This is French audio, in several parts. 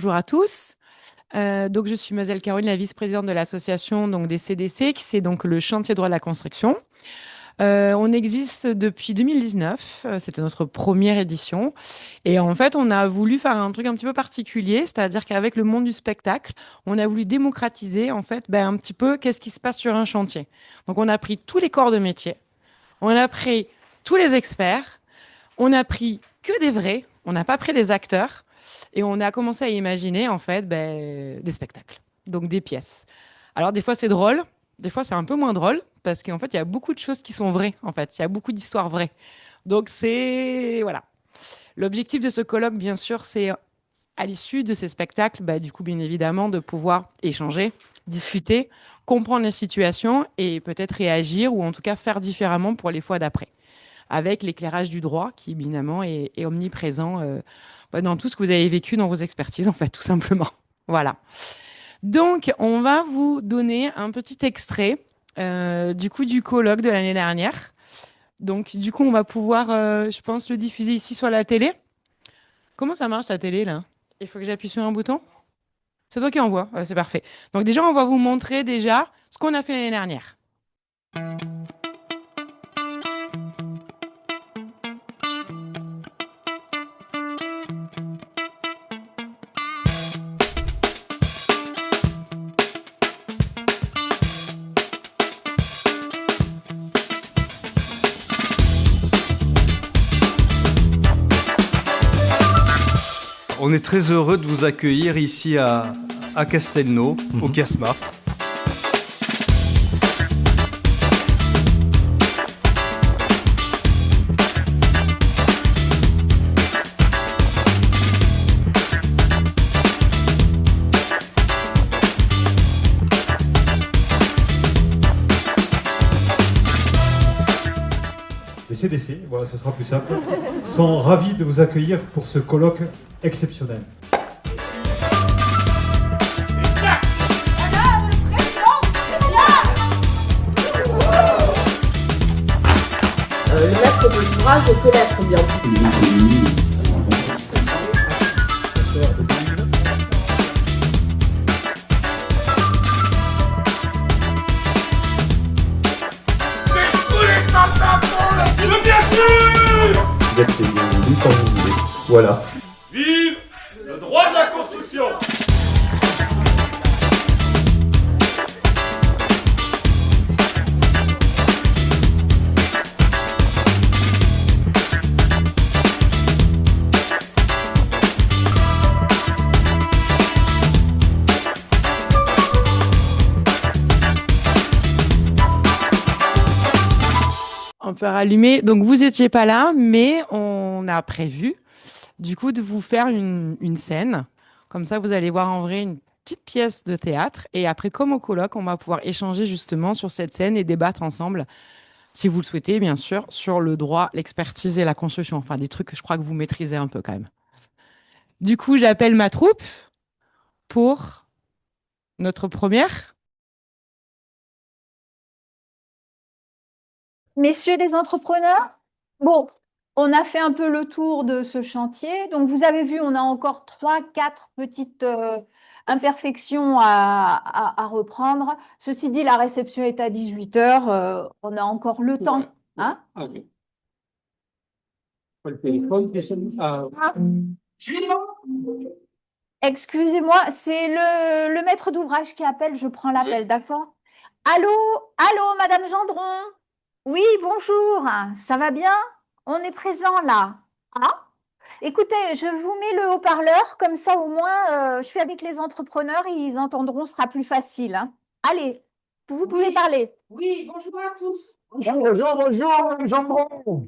bonjour à tous. Donc, je suis Mademoiselle Caroline, la vice-présidente de l'association donc, des CDC, qui c'est donc le chantier droit de la construction. On existe depuis 2019, c'était notre première édition. Et en fait, on a voulu faire un truc un petit peu particulier, c'est-à-dire qu'avec le monde du spectacle, on a voulu démocratiser en fait un petit peu qu'est-ce qui se passe sur un chantier. Donc, on a pris tous les corps de métier, on a pris tous les experts, on a pris que des vrais, on n'a pas pris des acteurs, et on a commencé à imaginer en fait des spectacles, donc des pièces. Alors des fois c'est drôle, des fois c'est un peu moins drôle, parce qu'en fait il y a beaucoup de choses qui sont vraies, en fait, il y a beaucoup d'histoires vraies. Donc c'est, voilà. L'objectif de ce colloque, bien sûr, c'est à l'issue de ces spectacles, du coup, bien évidemment, de pouvoir échanger, discuter, comprendre les situations et peut-être réagir ou en tout cas faire différemment pour les fois d'après avec l'éclairage du droit qui, évidemment, est omniprésent dans tout ce que vous avez vécu dans vos expertises, en fait, tout simplement. Voilà. Donc, on va vous donner un petit extrait du coup du colloque de l'année dernière. Donc, du coup, on va pouvoir, je pense, le diffuser ici sur la télé. Comment ça marche, la télé, là? Il faut que j'appuie sur un bouton? C'est toi qui envoie. C'est parfait. Donc, déjà, on va vous montrer déjà ce qu'on a fait l'année dernière. On est très heureux de vous accueillir ici à Castelnau, au Casma. Les CDC, voilà, ce sera plus simple, sont ravis de vous accueillir pour ce colloque exceptionnel. Le maître de l'ouvrage peut l'être bien. Vous êtes les bienvenus quand vous voulez. Voilà. Vive le droit de la construction! On peut rallumer. Donc, vous n'étiez pas là, mais on a prévu, du coup, de vous faire une scène. Comme ça, vous allez voir en vrai une petite pièce de théâtre. Et après, comme au colloque, on va pouvoir échanger justement sur cette scène et débattre ensemble, si vous le souhaitez, bien sûr, sur le droit, l'expertise et la construction. Enfin, des trucs que je crois que vous maîtrisez un peu quand même. Du coup, j'appelle ma troupe pour notre première. Messieurs les entrepreneurs, bon, on a fait un peu le tour de ce chantier. Donc, vous avez vu, on a encore 3-4 petites imperfections à reprendre. Ceci dit, la réception est à 18 h. On a encore le temps. Hein? Ok. Le téléphone, Excusez-moi, c'est le maître d'ouvrage qui appelle. Je prends l'appel, d'accord? Allô, allô, Madame Gendron? Oui, bonjour. Ça va bien? On est présent là. Ah, écoutez, je vous mets le haut-parleur, comme ça au moins, je suis avec les entrepreneurs, ils entendront, ce sera plus facile. Hein. Allez, vous pouvez parler. Oui, bonjour à tous. bonjour, Gendron.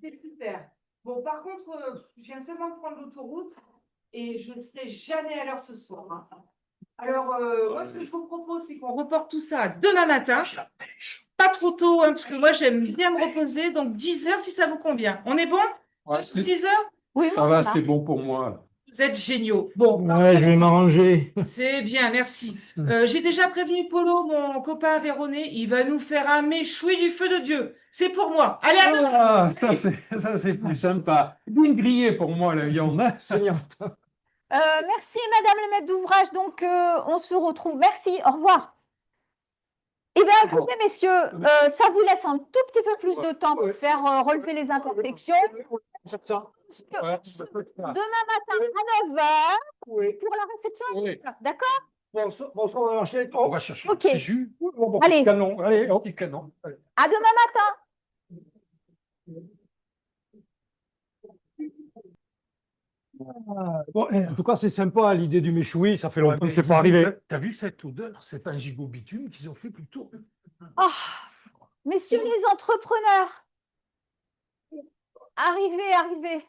C'est super. Bon, par contre, je viens seulement de prendre l'autoroute et je ne serai jamais à l'heure ce soir. Hein. Alors, moi, ce que je vous propose, c'est qu'on reporte tout ça à demain matin. Pas trop tôt, hein, parce que moi, j'aime bien me reposer. Donc, 10 heures, si ça vous convient. On est bon? Ouais, 10 heures? Oui, ça bon, va, c'est bon pour moi. Vous êtes géniaux. Bon, Ouais, je vais m'arranger. c'est bien, merci. J'ai déjà prévenu Polo, mon copain Véroné. Il va nous faire un méchoui du feu de Dieu. C'est pour moi. Allez, à demain. Ah, ça c'est plus sympa. Bien grillé pour moi la viande. Hein, saignante. Merci, Madame le maître d'ouvrage. Donc, on se retrouve. Merci, au revoir. Eh bien, écoutez, messieurs, ça vous laisse un tout petit peu plus de temps pour faire relever les imperfections. Demain matin à 9 heures Oui. pour la réception. Oui. D'accord? Bonsoir, on va marcher. On va chercher Ok. un petit jus. Bon, Allez. petit canon. Allez, un petit canon. Allez. À demain matin. Bon, en tout cas, c'est sympa l'idée du méchoui. Ça fait longtemps que c'est pas arrivé. T'as vu cette odeur? C'est un gigot bitume qu'ils ont fait plutôt. Oh, messieurs les entrepreneurs, arrivez.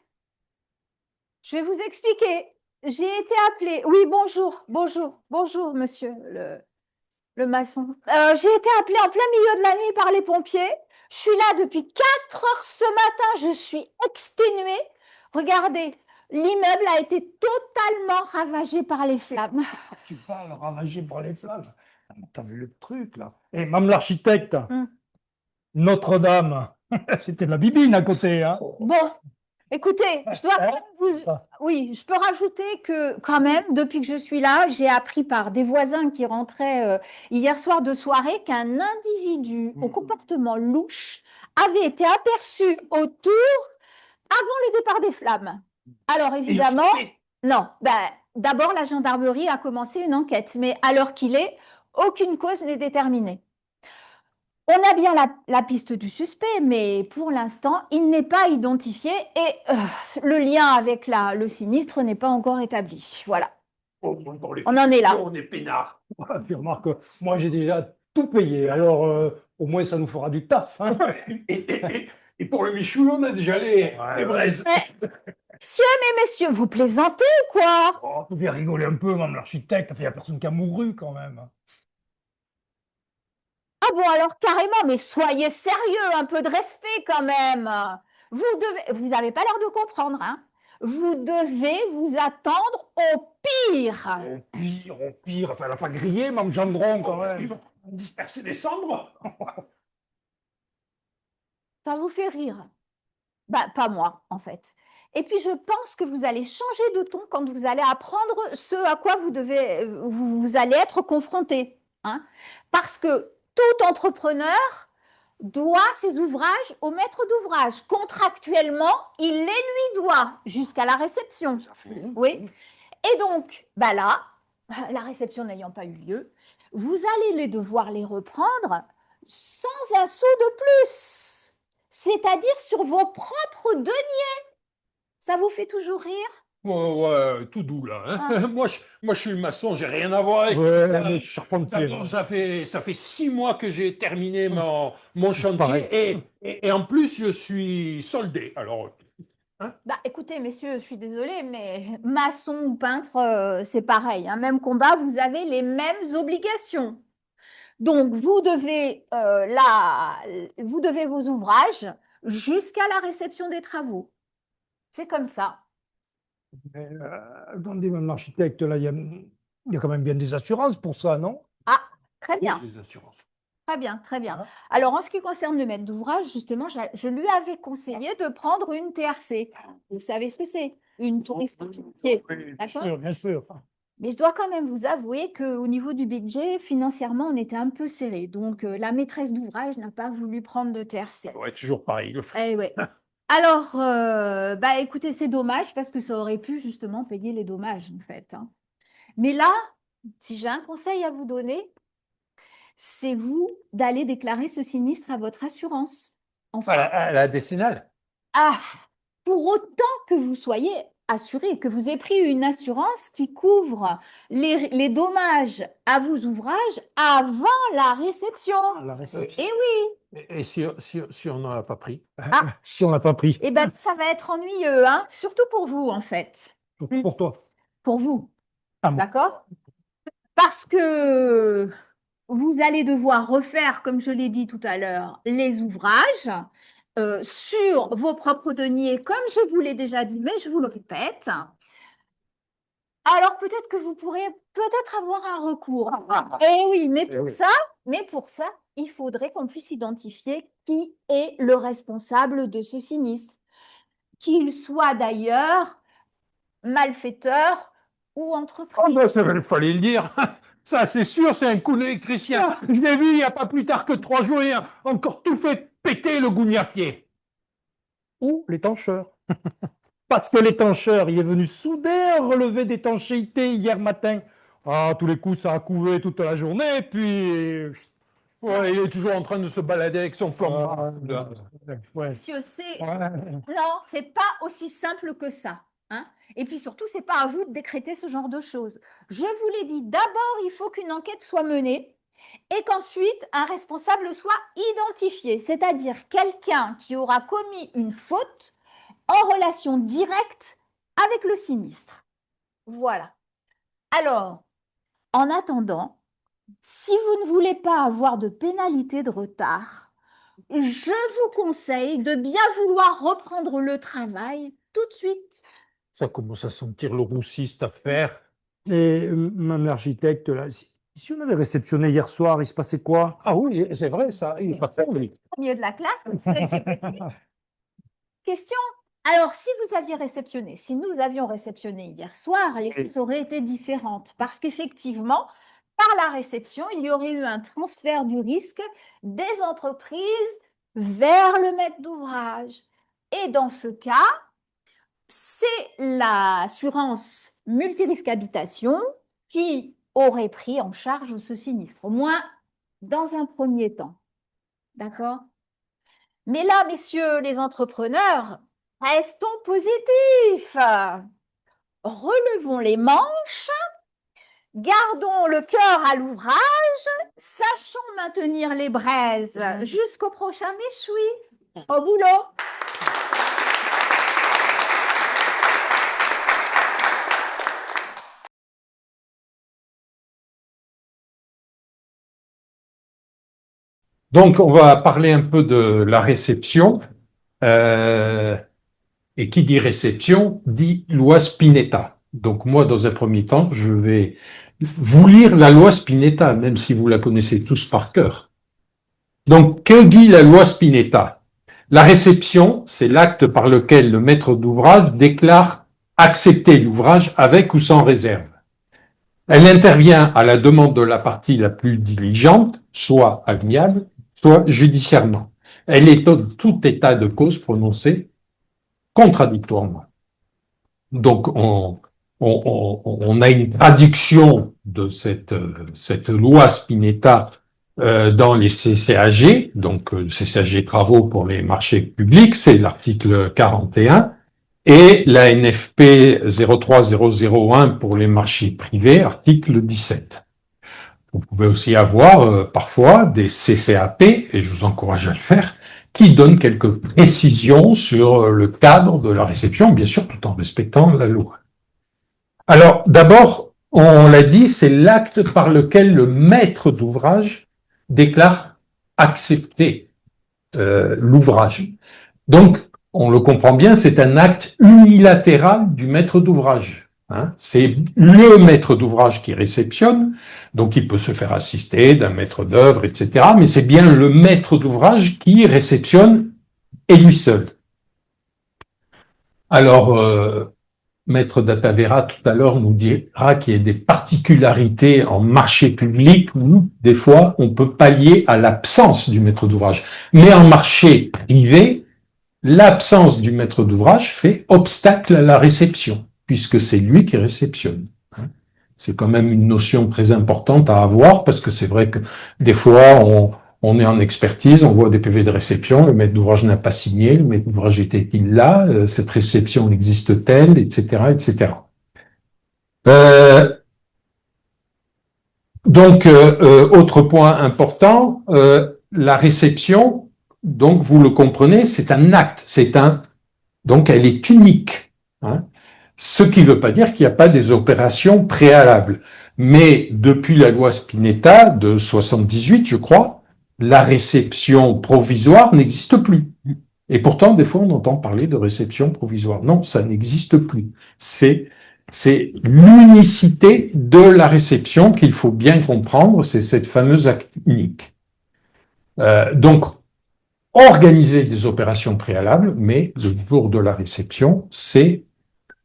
Je vais vous expliquer. J'ai été appelée. Oui, bonjour, monsieur le maçon. J'ai été appelée en plein milieu de la nuit par les pompiers. Je suis là depuis 4 heures ce matin. Je suis exténuée. Regardez, l'immeuble a été totalement ravagé par les flammes. Tu parles ravagé par les flammes. T'as vu le truc, là? Et même l'architecte, Notre-Dame, c'était de la bibine à côté, hein? Bon, écoutez, je dois quand même vous... Oui, je peux rajouter que quand même, depuis que je suis là, j'ai appris par des voisins qui rentraient hier soir de soirée qu'un individu au comportement louche avait été aperçu autour avant le départ des flammes. Alors évidemment, non, d'abord la gendarmerie a commencé une enquête, mais à l'heure qu'il est, aucune cause n'est déterminée. On a bien la piste du suspect, mais pour l'instant, il n'est pas identifié et le lien avec le sinistre n'est pas encore établi. Voilà. On en est là. On est peinards. Puis remarque, moi j'ai déjà tout payé, alors au moins ça nous fera du taf. Hein. Et pour le Michou, on a déjà les braises. Messieurs, vous plaisantez ou quoi? Oh, faut bien rigoler un peu, même l'architecte, il n'y a personne qui a mouru quand même. Ah bon, alors carrément, mais soyez sérieux, un peu de respect quand même. Vous n'avez pas l'air de comprendre, hein. Vous devez vous attendre au pire. Au pire, enfin, elle n'a pas grillé, Mme Gendron, quand même. Ils vont disperser des cendres. Ça vous fait rire? Pas moi, en fait. Et puis, je pense que vous allez changer de ton quand vous allez apprendre ce à quoi vous allez être confronté, hein. Parce que tout entrepreneur doit ses ouvrages au maître d'ouvrage. Contractuellement, il les lui doit jusqu'à la réception. Oui. Et donc, là, la réception n'ayant pas eu lieu, vous allez devoir les reprendre sans un sou de plus, c'est-à-dire sur vos propres deniers. Ça vous fait toujours rire? Ouais, tout doux là. Hein. Ah. Moi, je suis le maçon, j'ai rien à voir avec Ouais, charpentier. D'abord, ça fait 6 mois que j'ai terminé mon chantier et en plus je suis soldé. Alors, hein? Écoutez, messieurs, je suis désolée, mais maçon ou peintre, c'est pareil, hein. Même combat, vous avez les mêmes obligations. Donc, vous devez vos ouvrages jusqu'à la réception des travaux. C'est comme ça. Attendez, même l'architecte, là, il y a quand même bien des assurances pour ça, non? Ah, très bien. Les assurances. Très bien, très bien. Alors, en ce qui concerne le maître d'ouvrage, justement, je lui avais conseillé de prendre une TRC. Vous savez ce que c'est? Une touriste pied. Bien sûr, bien sûr. Mais je dois quand même vous avouer qu'au niveau du budget, financièrement, on était un peu serré. Donc, la maîtresse d'ouvrage n'a pas voulu prendre de TRC. Ouais, toujours pareil. Eh ouais. Alors, écoutez, c'est dommage parce que ça aurait pu justement payer les dommages, en fait, hein. Mais là, si j'ai un conseil à vous donner, c'est vous d'aller déclarer ce sinistre à votre assurance. Enfin, La décennale. pour autant que vous soyez assuré, que vous ayez pris une assurance qui couvre les dommages à vos ouvrages avant la réception. La réception. Eh oui. Et si on n'en a pas pris? Si on n'a pas pris. Eh bien, ça va être ennuyeux, hein, surtout pour vous, en fait. Pour toi. Pour vous. Ah bon. D'accord? Parce que vous allez devoir refaire, comme je l'ai dit tout à l'heure, les ouvrages sur vos propres deniers, comme je vous l'ai déjà dit, mais je vous le répète. Alors peut-être que vous pourrez peut-être avoir un recours. Eh oui, mais pour ça, il faudrait qu'on puisse identifier qui est le responsable de ce sinistre. Qu'il soit d'ailleurs malfaiteur ou Oh, entreprise. ben, ça, il fallait le dire. Ça, c'est sûr, c'est un coup d'électricien. Je l'ai vu il n'y a pas plus tard que 3 jours, il a encore tout fait péter le gougnafier. Ou l'étancheur. Parce que l'étancheur, il est venu souder un relevé d'étanchéité hier matin. Ah, à tous les coups, ça a couvé toute la journée, puis... Ouais, il est toujours en train de se balader avec son flambeau. Ouais. Monsieur, Ouais. non, c'est pas aussi simple que ça. Hein. Et puis surtout, c'est pas à vous de décréter ce genre de choses. Je vous l'ai dit, d'abord, il faut qu'une enquête soit menée et qu'ensuite, un responsable soit identifié, c'est-à-dire quelqu'un qui aura commis une faute en relation directe avec le sinistre. Voilà. Alors, en attendant, si vous ne voulez pas avoir de pénalité de retard, je vous conseille de bien vouloir reprendre le travail tout de suite. Ça commence à sentir le roussi, cette affaire. Et Mme l'architecte, là, si on avait réceptionné hier soir, il se passait quoi? Ah oui, c'est vrai, ça. Il est parfait, lui. Au milieu de la classe, comme si vous étiez petit. Question. Alors, si vous aviez réceptionné, si nous avions réceptionné hier soir, les choses auraient été différentes parce qu'effectivement, par la réception, il y aurait eu un transfert du risque des entreprises vers le maître d'ouvrage. Et dans ce cas, c'est l'assurance multirisque habitation qui aurait pris en charge ce sinistre, au moins dans un premier temps. D'accord? Mais là, messieurs les entrepreneurs, restons positifs. Relevons les manches, gardons le cœur à l'ouvrage, sachons maintenir les braises jusqu'au prochain méchoui. Au boulot! Donc, on va parler un peu de la réception. Et qui dit réception dit loi Spinetta. Donc moi, dans un premier temps, je vais vous lire la loi Spinetta, même si vous la connaissez tous par cœur. Donc, que dit la loi Spinetta? La réception, c'est l'acte par lequel le maître d'ouvrage déclare accepter l'ouvrage avec ou sans réserve. Elle intervient à la demande de la partie la plus diligente, soit amiable, soit judiciairement. Elle étonne tout état de cause prononcé contradictoirement. Donc, on a une traduction de cette loi Spinetta dans les CCAG, donc CCAG travaux pour les marchés publics, c'est l'article 41, et la NFP 03001 pour les marchés privés, article 17. Vous pouvez aussi avoir parfois des CCAP, et je vous encourage à le faire, qui donnent quelques précisions sur le cadre de la réception, bien sûr, tout en respectant la loi. Alors, d'abord, on l'a dit, c'est l'acte par lequel le maître d'ouvrage déclare accepter l'ouvrage. Donc, on le comprend bien, c'est un acte unilatéral du maître d'ouvrage. Hein, c'est le maître d'ouvrage qui réceptionne, donc il peut se faire assister d'un maître d'œuvre, etc. Mais c'est bien le maître d'ouvrage qui réceptionne et lui seul. Alors, Maître Datavera tout à l'heure nous dira qu'il y a des particularités en marché public où des fois on peut pallier à l'absence du maître d'ouvrage. Mais en marché privé, l'absence du maître d'ouvrage fait obstacle à la réception, puisque c'est lui qui réceptionne. C'est quand même une notion très importante à avoir, parce que c'est vrai que des fois, on est en expertise, on voit des PV de réception, le maître d'ouvrage n'a pas signé, le maître d'ouvrage était-il là, cette réception existe-t-elle, etc., etc. Donc, autre point important, la réception, donc vous le comprenez, c'est un acte, donc elle est unique. Hein. Ce qui ne veut pas dire qu'il n'y a pas des opérations préalables. Mais depuis la loi Spinetta de 78, je crois, la réception provisoire n'existe plus. Et pourtant, des fois, on entend parler de réception provisoire. Non, ça n'existe plus. C'est l'unicité de la réception qu'il faut bien comprendre, c'est cette fameuse acte unique. Donc, organiser des opérations préalables, mais le jour de la réception, c'est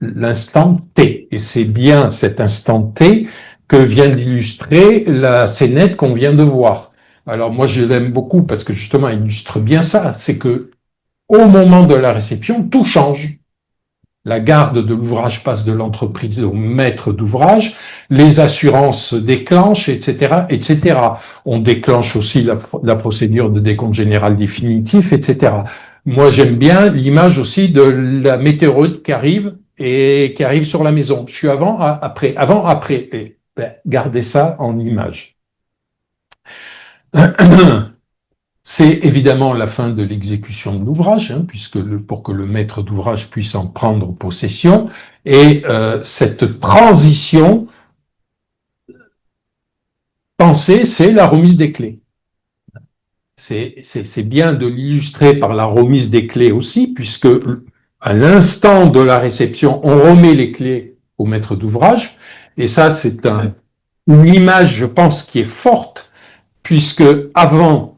l'instant T. Et c'est bien cet instant T que vient d'illustrer la scénette qu'on vient de voir. Alors moi, je l'aime beaucoup parce que justement, il illustre bien ça. C'est que au moment de la réception, tout change. La garde de l'ouvrage passe de l'entreprise au maître d'ouvrage, les assurances se déclenchent, etc., etc. On déclenche aussi la procédure de décompte général définitif, etc. Moi, j'aime bien l'image aussi de la météorite qui arrive et qui arrive sur la maison. Je suis avant, après, avant, après. Et gardez ça en image. C'est évidemment la fin de l'exécution de l'ouvrage, puisque pour que le maître d'ouvrage puisse en prendre possession, et cette transition, pensée, c'est la remise des clés. C'est bien de l'illustrer par la remise des clés aussi, puisque à l'instant de la réception, on remet les clés au maître d'ouvrage, et ça c'est une image, je pense, qui est forte, puisque avant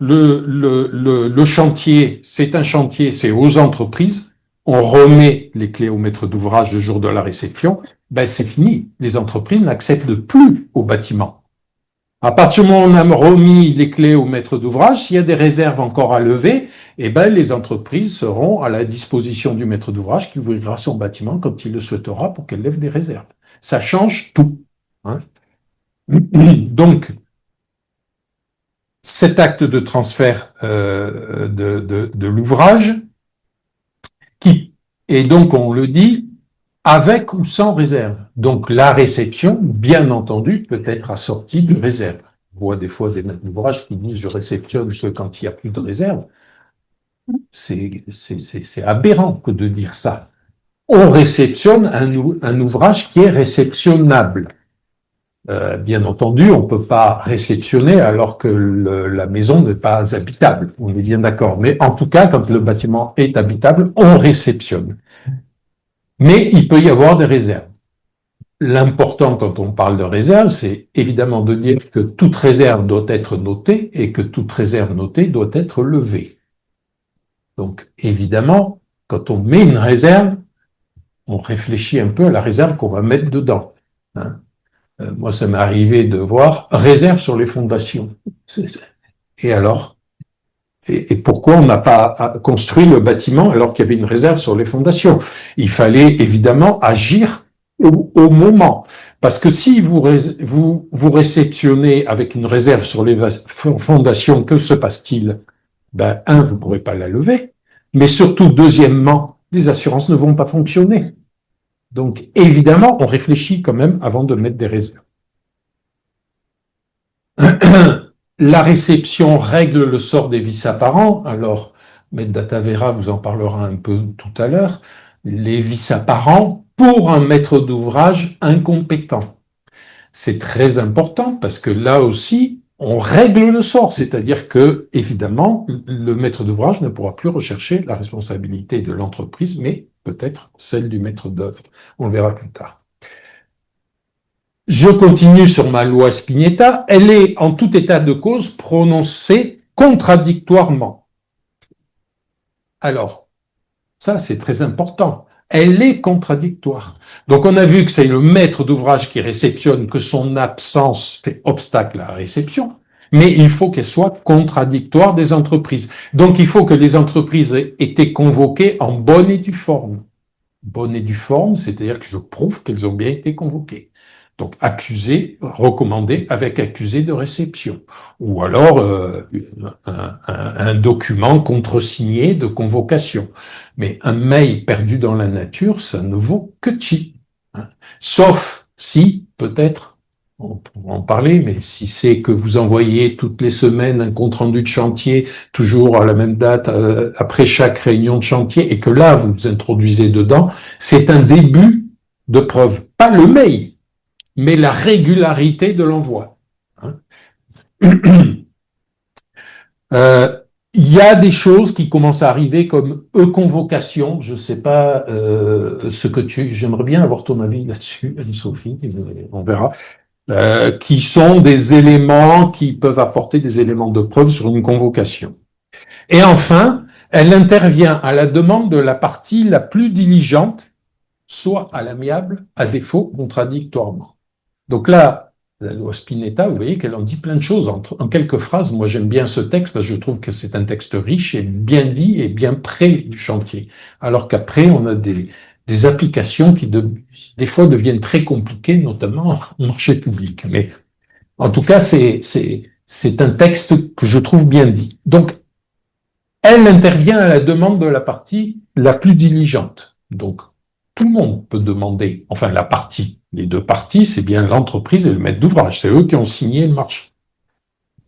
le chantier, c'est un chantier, c'est aux entreprises. On remet les clés au maître d'ouvrage le jour de la réception. Ben, c'est fini. Les entreprises n'accèdent plus au bâtiment. À partir du moment où on a remis les clés au maître d'ouvrage, s'il y a des réserves encore à lever, eh ben, les entreprises seront à la disposition du maître d'ouvrage qui ouvrira son bâtiment quand il le souhaitera pour qu'elle lève des réserves. Ça change tout. Donc, cet acte de transfert de l'ouvrage, qui est donc, on le dit, avec ou sans réserve. Donc la réception, bien entendu, peut être assortie de réserve. On voit des fois des maîtres d'ouvrage qui disent « je réceptionne que quand il n'y a plus de réserve ». C'est aberrant que de dire ça. On réceptionne un ouvrage qui est réceptionnable. Bien entendu, on ne peut pas réceptionner alors que la maison n'est pas habitable. On est bien d'accord. Mais en tout cas, quand le bâtiment est habitable, on réceptionne. Mais il peut y avoir des réserves. L'important quand on parle de réserve, c'est évidemment de dire que toute réserve doit être notée et que toute réserve notée doit être levée. Donc évidemment, quand on met une réserve, on réfléchit un peu à la réserve qu'on va mettre dedans. Moi, ça m'est arrivé de voir réserve sur les fondations. Et alors, et pourquoi on n'a pas construit le bâtiment alors qu'il y avait une réserve sur les fondations? Il fallait évidemment agir au moment. Parce que si vous réceptionnez avec une réserve sur les fondations, que se passe-t-il? Ben, vous ne pourrez pas la lever. Mais surtout, deuxièmement, les assurances ne vont pas fonctionner. Donc, évidemment, on réfléchit quand même avant de mettre des réserves. La réception règle le sort des vices apparents. Alors, Maître Datavera vous en parlera un peu tout à l'heure. Les vices apparents pour un maître d'ouvrage incompétent. C'est très important parce que là aussi, on règle le sort. C'est-à-dire que, évidemment, le maître d'ouvrage ne pourra plus rechercher la responsabilité de l'entreprise, mais peut-être celle du maître d'œuvre. On le verra plus tard. Je continue sur ma loi Spinetta. Elle est, en tout état de cause, prononcée contradictoirement. Alors, ça, c'est très important. Elle est contradictoire. Donc, on a vu que c'est le maître d'ouvrage qui réceptionne, que son absence fait obstacle à la réception, mais il faut qu'elle soit contradictoire des entreprises. Donc, il faut que les entreprises aient été convoquées en bonne et due forme. Bonne et due forme, c'est-à-dire que je prouve qu'elles ont bien été convoquées. Donc, accusé, recommandé avec accusé de réception. Ou alors, un document contresigné de convocation. Mais un mail perdu dans la nature, ça ne vaut que chi. Sauf si, peut-être, on pourra en parler, mais si c'est que vous envoyez toutes les semaines un compte-rendu de chantier, toujours à la même date, après chaque réunion de chantier, et que là, vous introduisez dedans, c'est un début de preuve. Pas le mail, mais la régularité de l'envoi. Il y a des choses qui commencent à arriver comme e-convocation. Je ne sais pas ce que j'aimerais bien avoir ton avis là-dessus, Anne-Sophie, on verra. Qui sont des éléments qui peuvent apporter des éléments de preuve sur une convocation. Et enfin, elle intervient à la demande de la partie la plus diligente, soit à l'amiable, à défaut contradictoirement. Donc là, la loi Spinetta, vous voyez qu'elle en dit plein de choses en quelques phrases. Moi, j'aime bien ce texte parce que je trouve que c'est un texte riche et bien dit et bien près du chantier. Alors qu'après, on a des applications qui, des fois, deviennent très compliquées, notamment en marché public. Mais en tout cas, c'est un texte que je trouve bien dit. Donc, elle intervient à la demande de la partie la plus diligente. Donc, tout le monde peut demander, enfin la partie, les deux parties, c'est bien l'entreprise et le maître d'ouvrage, c'est eux qui ont signé le marché.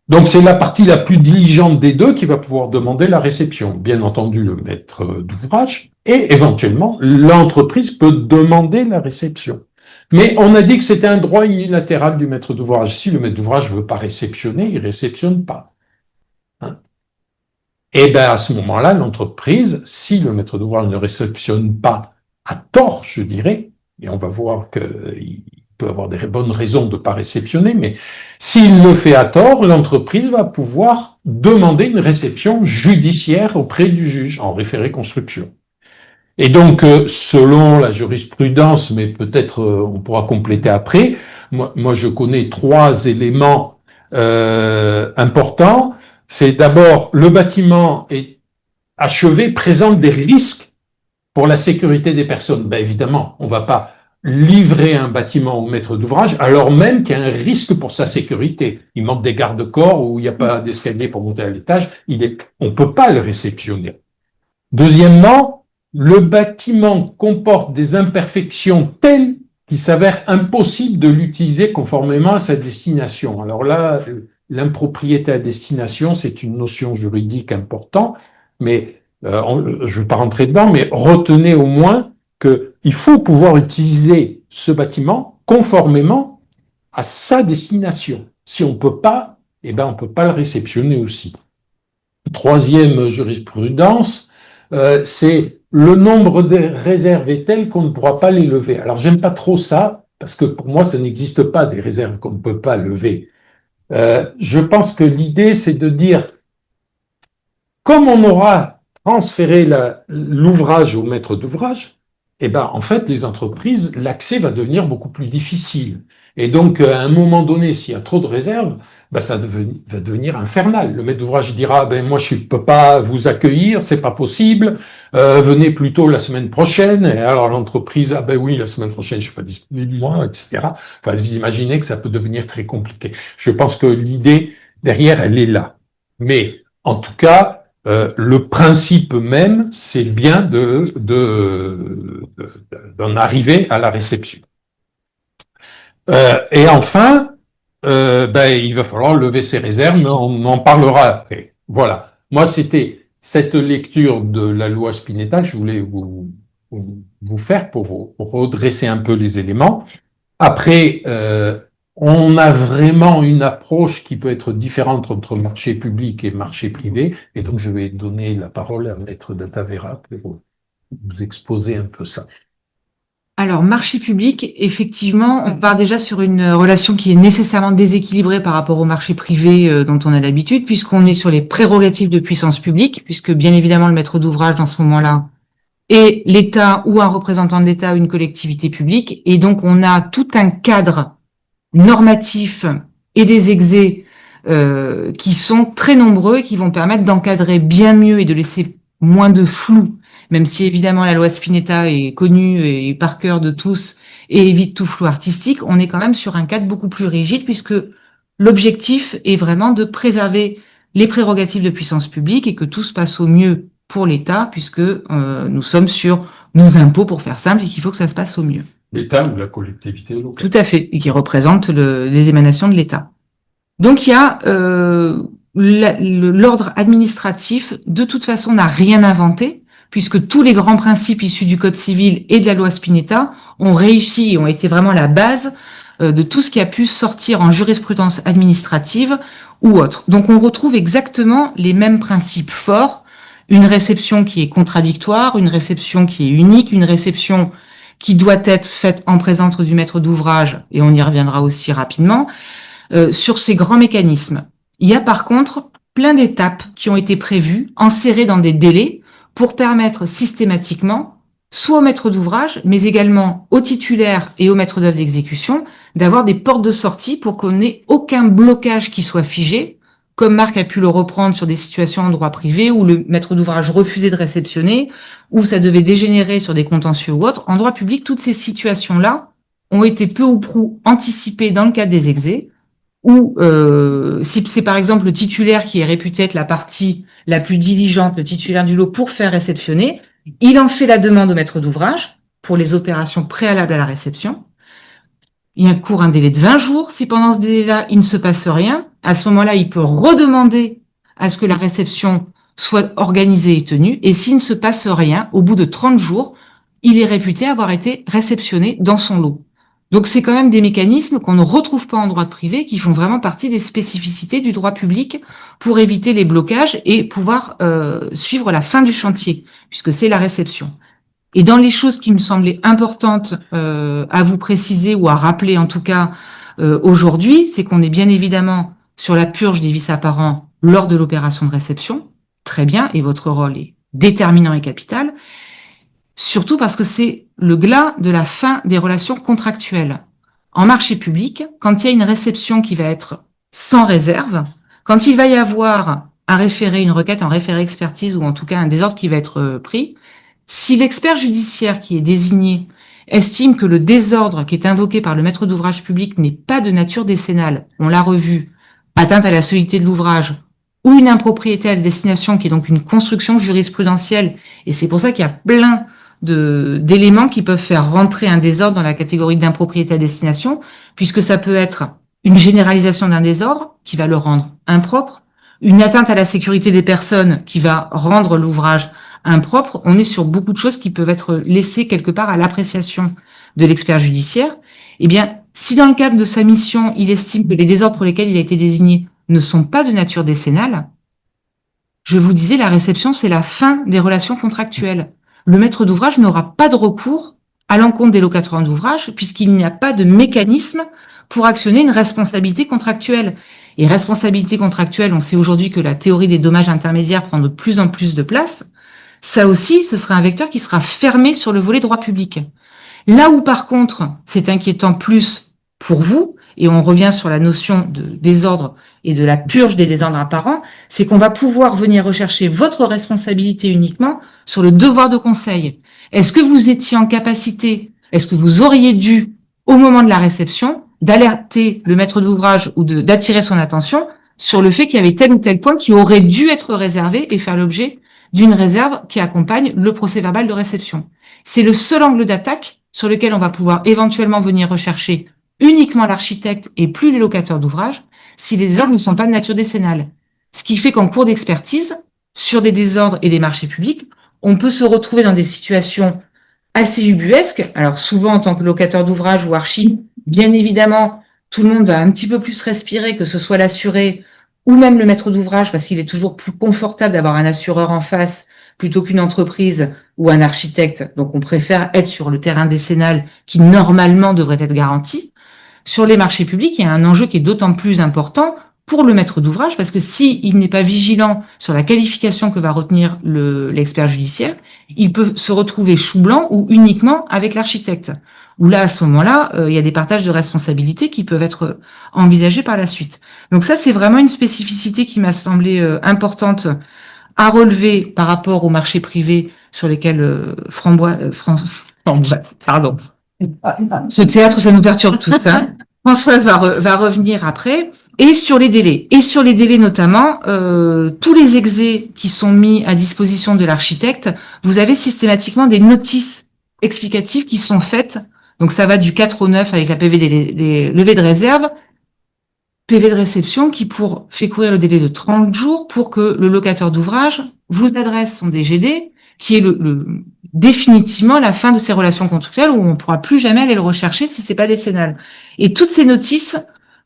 Donc c'est la partie la plus diligente des deux qui va pouvoir demander la réception. Bien entendu, le maître d'ouvrage et éventuellement l'entreprise peut demander la réception. Mais on a dit que c'était un droit unilatéral du maître d'ouvrage. Si le maître d'ouvrage ne veut pas réceptionner, il ne réceptionne pas. Hein? Et bien à ce moment-là, l'entreprise, si le maître d'ouvrage ne réceptionne pas à tort, je dirais, et on va voir qu'il peut avoir des bonnes raisons de ne pas réceptionner, mais s'il le fait à tort, l'entreprise va pouvoir demander une réception judiciaire auprès du juge en référé construction. Et donc, selon la jurisprudence, mais peut-être on pourra compléter après, moi je connais 3 éléments importants. C'est d'abord, le bâtiment est achevé, présente des risques pour la sécurité des personnes. Ben évidemment, on ne va pas livrer un bâtiment au maître d'ouvrage alors même qu'il y a un risque pour sa sécurité. Il manque des garde-corps ou il n'y a pas d'escalier pour monter à l'étage. On ne peut pas le réceptionner. Deuxièmement, le bâtiment comporte des imperfections telles qu'il s'avère impossible de l'utiliser conformément à sa destination. Alors là, l'impropriété à destination, c'est une notion juridique importante, mais je ne vais pas rentrer dedans, mais retenez au moins qu'il faut pouvoir utiliser ce bâtiment conformément à sa destination. Si on ne peut pas, eh ben on peut pas le réceptionner aussi. Troisième jurisprudence, c'est le nombre de réserves est tel qu'on ne pourra pas les lever. Alors j'aime pas trop ça, parce que pour moi ça n'existe pas des réserves qu'on ne peut pas lever. Je pense que l'idée c'est de dire, comme on aura transféré l'ouvrage au maître d'ouvrage, eh ben, en fait, les entreprises, l'accès va devenir beaucoup plus difficile. Et donc, à un moment donné, s'il y a trop de réserves, ben, ça va devenir infernal. Le maître d'ouvrage dira, ben, moi, je ne peux pas vous accueillir, c'est pas possible, venez plutôt la semaine prochaine. Et alors, l'entreprise, ah ben oui, la semaine prochaine, je suis pas disponible, moi, etc. Enfin, vous imaginez que ça peut devenir très compliqué. Je pense que l'idée derrière, elle est là. Mais, en tout cas, le principe même, c'est bien d'en arriver à la réception. Et enfin, ben, il va falloir lever ses réserves, mais on en parlera après. Voilà. Moi, c'était cette lecture de la loi Spinetta que je voulais vous faire pour redresser un peu les éléments. Après, on a vraiment une approche qui peut être différente entre marché public et marché privé, et donc je vais donner la parole à Maître Datavera pour vous exposer un peu ça. Alors, marché public, effectivement, on part déjà sur une relation qui est nécessairement déséquilibrée par rapport au marché privé dont on a l'habitude, puisqu'on est sur les prérogatives de puissance publique, puisque bien évidemment le maître d'ouvrage dans ce moment-là est l'État ou un représentant de l'État ou une collectivité publique, et donc on a tout un cadre normatif et des exés qui sont très nombreux et qui vont permettre d'encadrer bien mieux et de laisser moins de flou, même si évidemment la loi Spinetta est connue et par cœur de tous et évite tout flou artistique, on est quand même sur un cadre beaucoup plus rigide puisque l'objectif est vraiment de préserver les prérogatives de puissance publique et que tout se passe au mieux pour l'État puisque nous sommes sur nos impôts pour faire simple et qu'il faut que ça se passe au mieux. L'État ou la collectivité locale. Tout à fait, et qui représente les émanations de l'État. Donc il y a l'ordre administratif, de toute façon, n'a rien inventé, puisque tous les grands principes issus du Code civil et de la loi Spinetta ont réussi et ont été vraiment la base de tout ce qui a pu sortir en jurisprudence administrative ou autre. Donc on retrouve exactement les mêmes principes forts, une réception qui est contradictoire, une réception qui est unique, une réception qui doit être faite en présence du maître d'ouvrage, et on y reviendra aussi rapidement, sur ces grands mécanismes. Il y a par contre plein d'étapes qui ont été prévues, enserrées dans des délais, pour permettre systématiquement soit au maître d'ouvrage, mais également au titulaire et au maître d'œuvre d'exécution, d'avoir des portes de sortie pour qu'on n'ait aucun blocage qui soit figé, comme Marc a pu le reprendre sur des situations en droit privé où le maître d'ouvrage refusait de réceptionner, où ça devait dégénérer sur des contentieux ou autres. En droit public, toutes ces situations-là ont été peu ou prou anticipées dans le cadre des exés, ou si c'est par exemple le titulaire qui est réputé être la partie la plus diligente, le titulaire du lot pour faire réceptionner, il en fait la demande au maître d'ouvrage pour les opérations préalables à la réception. Il court un délai de 20 jours. Si pendant ce délai-là, il ne se passe rien, à ce moment-là, il peut redemander à ce que la réception soit organisée et tenue. Et s'il ne se passe rien, au bout de 30 jours, il est réputé avoir été réceptionné dans son lot. Donc, c'est quand même des mécanismes qu'on ne retrouve pas en droit privé, qui font vraiment partie des spécificités du droit public pour éviter les blocages et pouvoir suivre la fin du chantier, puisque c'est la réception. Et dans les choses qui me semblaient importantes à vous préciser ou à rappeler en tout cas aujourd'hui, c'est qu'on est bien évidemment sur la purge des vices apparents lors de l'opération de réception. Très bien, et votre rôle est déterminant et capital. Surtout parce que c'est le glas de la fin des relations contractuelles. En marché public, quand il y a une réception qui va être sans réserve, quand il va y avoir un référé, une requête en référé expertise ou en tout cas un désordre qui va être pris, si l'expert judiciaire qui est désigné estime que le désordre qui est invoqué par le maître d'ouvrage public n'est pas de nature décennale, on l'a revu, atteinte à la solidité de l'ouvrage, ou une impropriété à destination qui est donc une construction jurisprudentielle, et c'est pour ça qu'il y a plein d'éléments qui peuvent faire rentrer un désordre dans la catégorie d'impropriété à destination, puisque ça peut être une généralisation d'un désordre qui va le rendre impropre, une atteinte à la sécurité des personnes qui va rendre l'ouvrage impropre. On est sur beaucoup de choses qui peuvent être laissées quelque part à l'appréciation de l'expert judiciaire. Eh bien, si dans le cadre de sa mission, il estime que les désordres pour lesquels il a été désigné ne sont pas de nature décennale, je vous disais, la réception, c'est la fin des relations contractuelles. Le maître d'ouvrage n'aura pas de recours à l'encontre des locataires d'ouvrage puisqu'il n'y a pas de mécanisme pour actionner une responsabilité contractuelle. Et responsabilité contractuelle, on sait aujourd'hui que la théorie des dommages intermédiaires prend de plus en plus de place. Ça aussi, ce sera un vecteur qui sera fermé sur le volet droit public. Là où, par contre, c'est inquiétant plus pour vous, et on revient sur la notion de désordre et de la purge des désordres apparents, c'est qu'on va pouvoir venir rechercher votre responsabilité uniquement sur le devoir de conseil. Est-ce que vous étiez en capacité, est-ce que vous auriez dû, au moment de la réception, d'alerter le maître d'ouvrage ou d'attirer son attention sur le fait qu'il y avait tel ou tel point qui aurait dû être réservé et faire l'objet d'une réserve qui accompagne le procès-verbal de réception. C'est le seul angle d'attaque sur lequel on va pouvoir éventuellement venir rechercher uniquement l'architecte et plus les locataires d'ouvrage si les désordres ne sont pas de nature décennale. Ce qui fait qu'en cours d'expertise, sur des désordres et des marchés publics, on peut se retrouver dans des situations assez ubuesques. Alors souvent en tant que locataire d'ouvrage ou archi, bien évidemment, tout le monde va un petit peu plus respirer, que ce soit l'assuré ou même le maître d'ouvrage, parce qu'il est toujours plus confortable d'avoir un assureur en face plutôt qu'une entreprise ou un architecte. Donc on préfère être sur le terrain décennal qui normalement devrait être garanti. Sur les marchés publics, il y a un enjeu qui est d'autant plus important pour le maître d'ouvrage, parce que s'il n'est pas vigilant sur la qualification que va retenir l'expert judiciaire, il peut se retrouver chou blanc ou uniquement avec l'architecte. Où là, à ce moment-là, il y a des partages de responsabilités qui peuvent être envisagés par la suite. Donc ça, c'est vraiment une spécificité qui m'a semblé importante à relever par rapport aux marchés privés sur lesquels pardon. Ce théâtre, ça nous perturbe tous. Hein. Françoise va revenir après. Et sur les délais. Et sur les délais notamment, tous les exés qui sont mis à disposition de l'architecte, vous avez systématiquement des notices explicatives qui sont faites. Donc ça va du 4 au 9 avec la PV des levées de réserve, PV de réception qui fait courir le délai de 30 jours pour que le locataire d'ouvrage vous adresse son DGD, qui est définitivement la fin de ces relations contractuelles où on ne pourra plus jamais aller le rechercher si c'est pas décennal. Et toutes ces notices,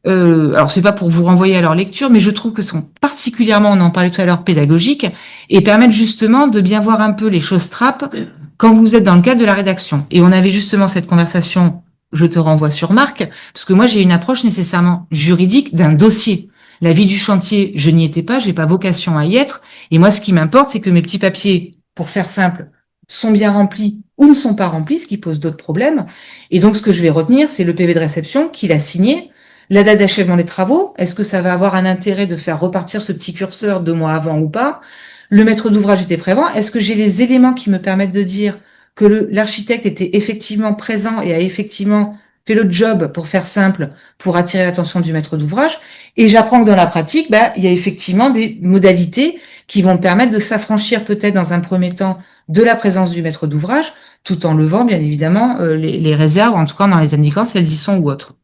alors c'est pas pour vous renvoyer à leur lecture, mais je trouve que sont particulièrement, on en parlait tout à l'heure, pédagogiques et permettent justement de bien voir un peu les choses trappes quand vous êtes dans le cadre de la rédaction. Et on avait justement cette conversation, je te renvoie sur Marc, parce que moi j'ai une approche nécessairement juridique d'un dossier. La vie du chantier, je n'y étais pas, j'ai pas vocation à y être. Et moi, ce qui m'importe, c'est que mes petits papiers, pour faire simple, sont bien remplis ou ne sont pas remplis, ce qui pose d'autres problèmes. Et donc, ce que je vais retenir, c'est le PV de réception qu'il a signé, la date d'achèvement des travaux. Est-ce que ça va avoir un intérêt de faire repartir ce petit curseur 2 mois avant ou pas? Le maître d'ouvrage était présent. Est-ce que j'ai les éléments qui me permettent de dire que l'architecte était effectivement présent et a effectivement fait le job, pour faire simple, pour attirer l'attention du maître d'ouvrage? Et j'apprends que dans la pratique, il y a effectivement des modalités qui vont permettre de s'affranchir peut-être dans un premier temps de la présence du maître d'ouvrage, tout en levant bien évidemment les réserves, en tout cas en les indiquant si elles y sont ou autres.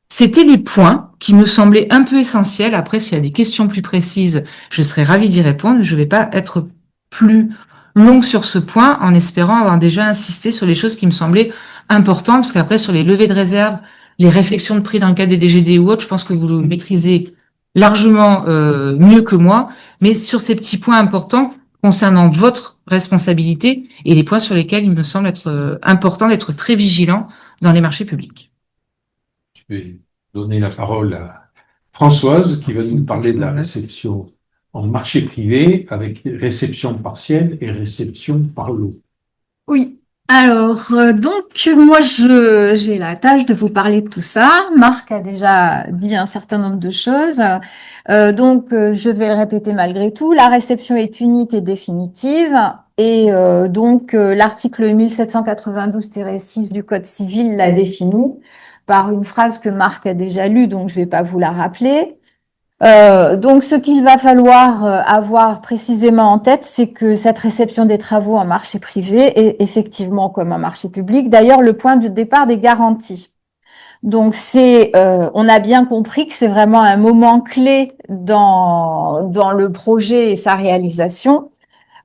C'était les points qui me semblaient un peu essentiels. Après, s'il y a des questions plus précises, je serais ravie d'y répondre. Je ne vais pas être plus longue sur ce point, en espérant avoir déjà insisté sur les choses qui me semblaient importantes, parce qu'après, sur les levées de réserve, les réflexions de prix dans le cas des DGD ou autres, je pense que vous le maîtrisez largement mieux que moi, mais sur ces petits points importants concernant votre responsabilité et les points sur lesquels il me semble être important d'être très vigilant dans les marchés publics. Je vais donner la parole à Françoise qui va nous parler de la réception en marché privé avec réception partielle et réception par lot. Oui. Alors, donc, moi, j'ai la tâche de vous parler de tout ça. Marc a déjà dit un certain nombre de choses. Je vais le répéter malgré tout. La réception est unique et définitive. Et l'article 1792-6 du Code civil la définit par une phrase que Marc a déjà lue, donc je vais pas vous la rappeler. Ce qu'il va falloir avoir précisément en tête, c'est que cette réception des travaux en marché privé est effectivement comme en marché public, d'ailleurs le point de départ des garanties. Donc on a bien compris que c'est vraiment un moment clé dans le projet et sa réalisation.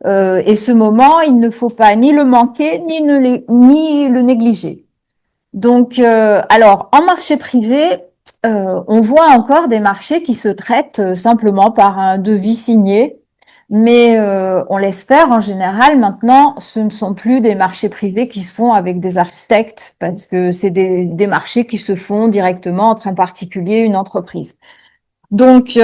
Et ce moment, il ne faut pas ni le manquer ni le négliger. Donc, en marché privé, on voit encore des marchés qui se traitent simplement par un devis signé, mais on l'espère en général maintenant, ce ne sont plus des marchés privés qui se font avec des architectes, parce que c'est des marchés qui se font directement entre un particulier et une entreprise. Donc,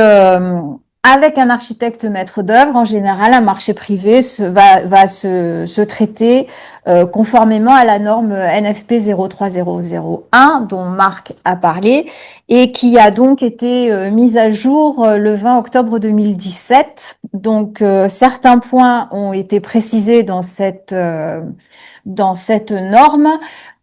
avec un architecte maître d'œuvre, en général, un marché privé va se traiter conformément à la norme NFP 03001 dont Marc a parlé et qui a donc été mise à jour le 20 octobre 2017. Donc, certains points ont été précisés dans cette norme,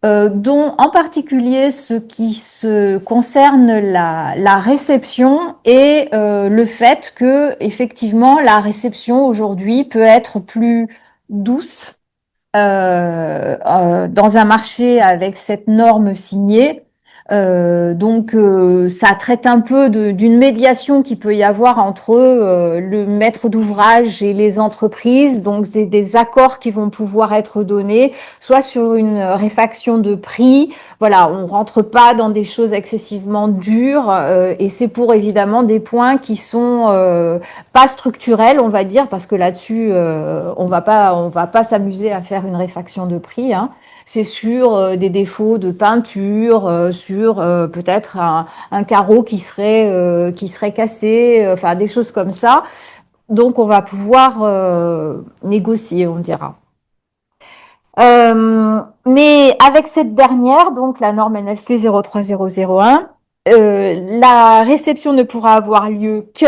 dont en particulier ce qui se concerne la réception et le fait que effectivement la réception aujourd'hui peut être plus douce dans un marché avec cette norme signée. Ça traite un peu d'une médiation qui peut y avoir entre le maître d'ouvrage et les entreprises. Donc, c'est des accords qui vont pouvoir être donnés, soit sur une réfaction de prix. Voilà, on rentre pas dans des choses excessivement dures et c'est pour évidemment des points qui sont pas structurels, on va dire, parce que là-dessus, on va pas s'amuser à faire une réfaction de prix, hein. C'est sur des défauts de peinture, sur peut-être un carreau qui serait cassé, enfin des choses comme ça. Donc on va pouvoir négocier, on dira. Mais avec cette dernière, donc la norme NFP 03001, la réception ne pourra avoir lieu que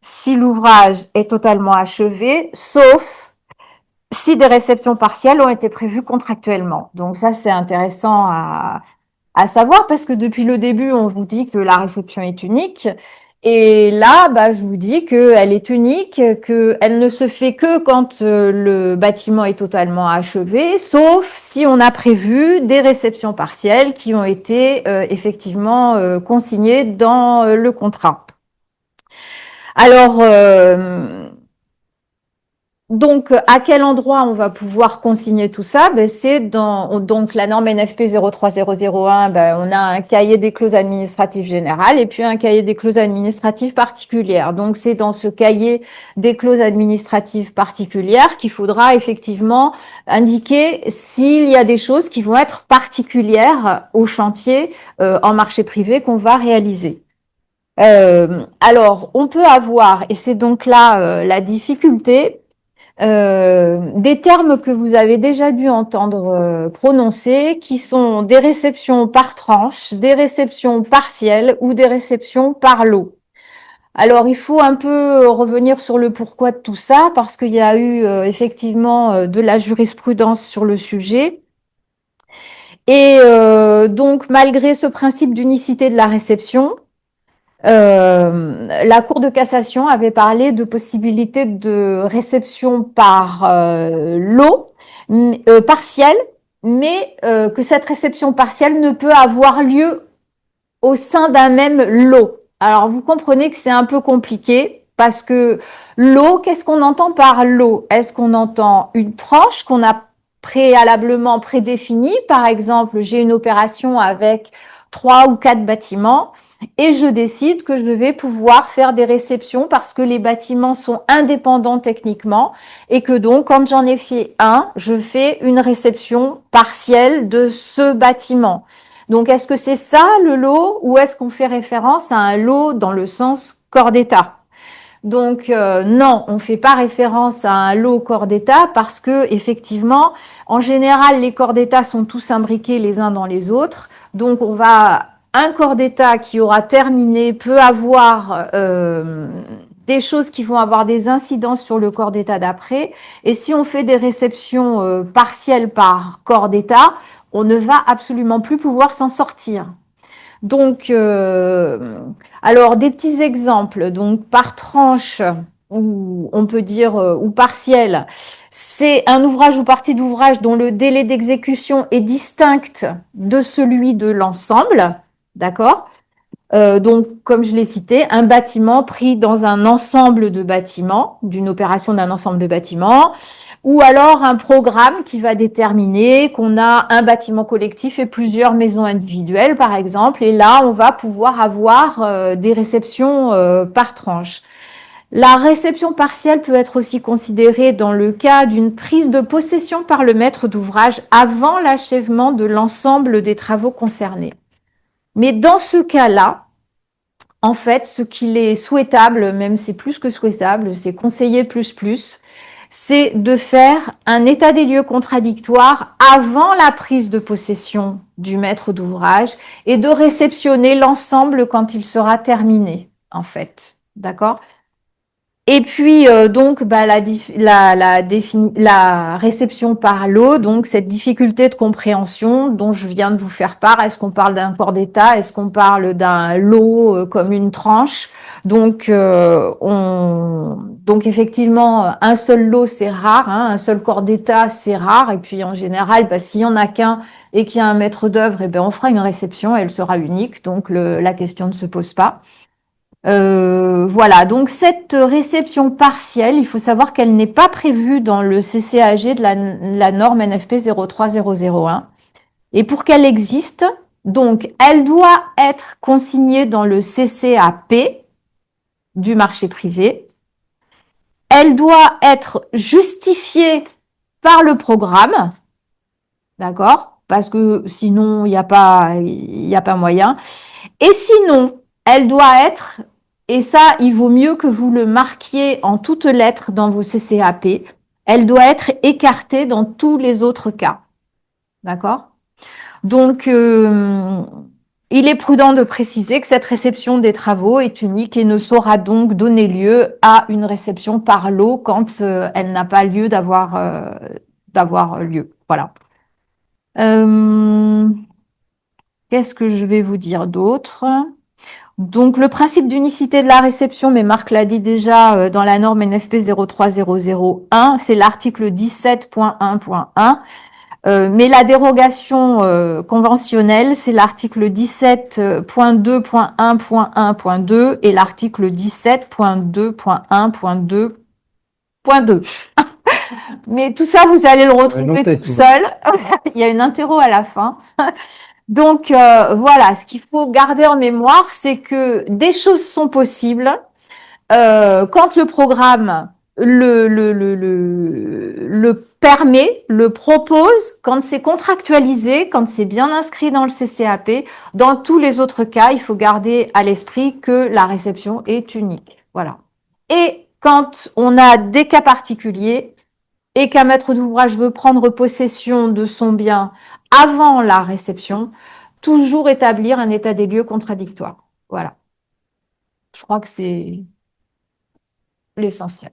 si l'ouvrage est totalement achevé, sauf si des réceptions partielles ont été prévues contractuellement. Donc ça, c'est intéressant à savoir parce que depuis le début, on vous dit que la réception est unique. Et là, je vous dis qu'elle est unique, qu'elle ne se fait que quand le bâtiment est totalement achevé, sauf si on a prévu des réceptions partielles qui ont été effectivement consignées dans le contrat. Alors, donc, à quel endroit on va pouvoir consigner tout ça? C'est dans la norme NFP 03001. On a un cahier des clauses administratives générales et puis un cahier des clauses administratives particulières. Donc, c'est dans ce cahier des clauses administratives particulières qu'il faudra effectivement indiquer s'il y a des choses qui vont être particulières au chantier en marché privé qu'on va réaliser. Alors, on peut avoir, et c'est donc là la difficulté, des termes que vous avez déjà dû entendre prononcer, qui sont des réceptions par tranche, des réceptions partielles ou des réceptions par lot. Alors, il faut un peu revenir sur le pourquoi de tout ça, parce qu'il y a eu effectivement de la jurisprudence sur le sujet. Et donc, malgré ce principe d'unicité de la réception, la Cour de cassation avait parlé de possibilité de réception par lot partielle, mais que cette réception partielle ne peut avoir lieu au sein d'un même lot. Alors, vous comprenez que c'est un peu compliqué parce que lot, qu'est-ce qu'on entend par lot? Est-ce qu'on entend une tranche qu'on a préalablement prédéfinie? Par exemple, j'ai une opération avec 3 ou 4 bâtiments et je décide que je vais pouvoir faire des réceptions parce que les bâtiments sont indépendants techniquement et que donc, quand j'en ai fait un, je fais une réception partielle de ce bâtiment. Donc, est-ce que c'est ça le lot ou est-ce qu'on fait référence à un lot dans le sens corps d'État? Donc, non, on ne fait pas référence à un lot corps d'État parce que, effectivement, en général, les corps d'État sont tous imbriqués les uns dans les autres. Donc, un corps d'État qui aura terminé peut avoir des choses qui vont avoir des incidences sur le corps d'État d'après. Et si on fait des réceptions partielles par corps d'État, on ne va absolument plus pouvoir s'en sortir. Donc, alors des petits exemples. Donc, par tranche, ou on peut dire ou partiel, c'est un ouvrage ou partie d'ouvrage dont le délai d'exécution est distinct de celui de l'ensemble, d'accord? Donc, comme je l'ai cité, un bâtiment pris dans un ensemble de bâtiments, d'une opération d'un ensemble de bâtiments, ou alors un programme qui va déterminer qu'on a un bâtiment collectif et plusieurs maisons individuelles, par exemple, et là, on va pouvoir avoir des réceptions par tranche. La réception partielle peut être aussi considérée dans le cas d'une prise de possession par le maître d'ouvrage avant l'achèvement de l'ensemble des travaux concernés. Mais dans ce cas-là, en fait, ce qu'il est souhaitable, même c'est plus que souhaitable, c'est conseillé plus, c'est de faire un état des lieux contradictoire avant la prise de possession du maître d'ouvrage et de réceptionner l'ensemble quand il sera terminé, en fait. D'accord ? Et puis, donc, la réception par lot, donc cette difficulté de compréhension dont je viens de vous faire part. Est-ce qu'on parle d'un corps d'État? Est-ce qu'on parle d'un lot comme une tranche? Donc, donc effectivement, un seul lot, c'est rare. Hein, un seul corps d'État, c'est rare. Et puis, en général, s'il y en a qu'un et qu'il y a un maître d'œuvre, on fera une réception, elle sera unique. Donc, la question ne se pose pas. Voilà, donc cette réception partielle, il faut savoir qu'elle n'est pas prévue dans le CCAG de la norme NFP 03001. Et pour qu'elle existe, donc elle doit être consignée dans le CCAP du marché privé. Elle doit être justifiée par le programme, d'accord? Parce que sinon, il n'y a pas moyen. Et sinon, elle doit être, et ça, il vaut mieux que vous le marquiez en toutes lettres dans vos CCAP, elle doit être écartée dans tous les autres cas. D'accord? Donc, il est prudent de préciser que cette réception des travaux est unique et ne saura donc donner lieu à une réception par lot quand elle n'a pas lieu d'avoir lieu. Voilà. Qu'est-ce que je vais vous dire d'autre ? Donc, le principe d'unicité de la réception, mais Marc l'a dit déjà dans la norme NFP 03001, c'est l'article 17.1.1. Mais la dérogation conventionnelle, c'est l'article 17.2.1.1.2 et l'article 17.2.1.2.2. Mais tout ça, vous allez le retrouver tout seul. Il y a une interro à la fin. Donc, voilà, ce qu'il faut garder en mémoire, c'est que des choses sont possibles quand le programme le permet, le propose, quand c'est contractualisé, quand c'est bien inscrit dans le CCAP. Dans tous les autres cas, il faut garder à l'esprit que la réception est unique. Voilà. Et quand on a des cas particuliers, et qu'un maître d'ouvrage veut prendre possession de son bien avant la réception, toujours établir un état des lieux contradictoire. Voilà. Je crois que c'est l'essentiel.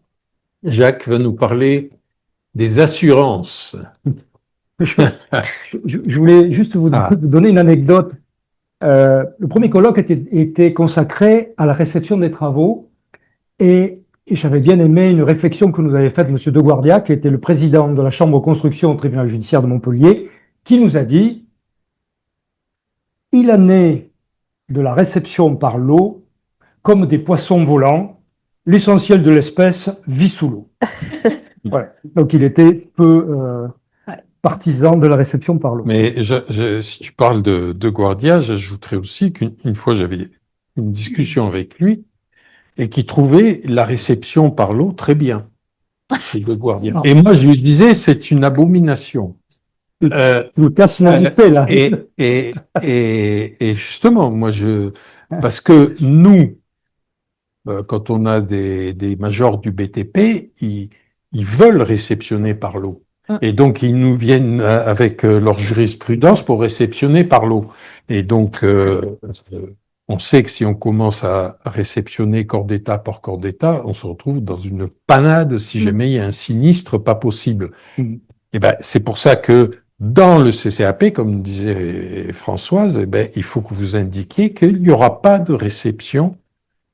Jacques va nous parler des assurances. Je voulais juste vous donner une anecdote. Le premier colloque était consacré à la réception des travaux et j'avais bien aimé une réflexion que nous avait faite M. De Guardia, qui était le président de la Chambre de construction au tribunal judiciaire de Montpellier, qui nous a dit « Il en est de la réception par l'eau comme des poissons volants, l'essentiel de l'espèce vit sous l'eau. » Ouais. Donc il était peu partisan de la réception par l'eau. Mais si tu parles de Guardia, j'ajouterais aussi qu'une fois j'avais une discussion avec lui et qui trouvait la réception par l'eau très bien chez De Guardia. Et moi je lui disais c'est une abomination. Le casse fait là. Et justement, parce que nous, quand on a des majors du BTP, ils veulent réceptionner par l'eau. Et donc, ils nous viennent avec leur jurisprudence pour réceptionner par l'eau. Et donc, on sait que si on commence à réceptionner corps d'État par corps d'État, on se retrouve dans une panade si jamais il y a un sinistre pas possible. Et ben, c'est pour ça que dans le CCAP, comme disait Françoise, eh ben, il faut que vous indiquiez qu'il n'y aura pas de réception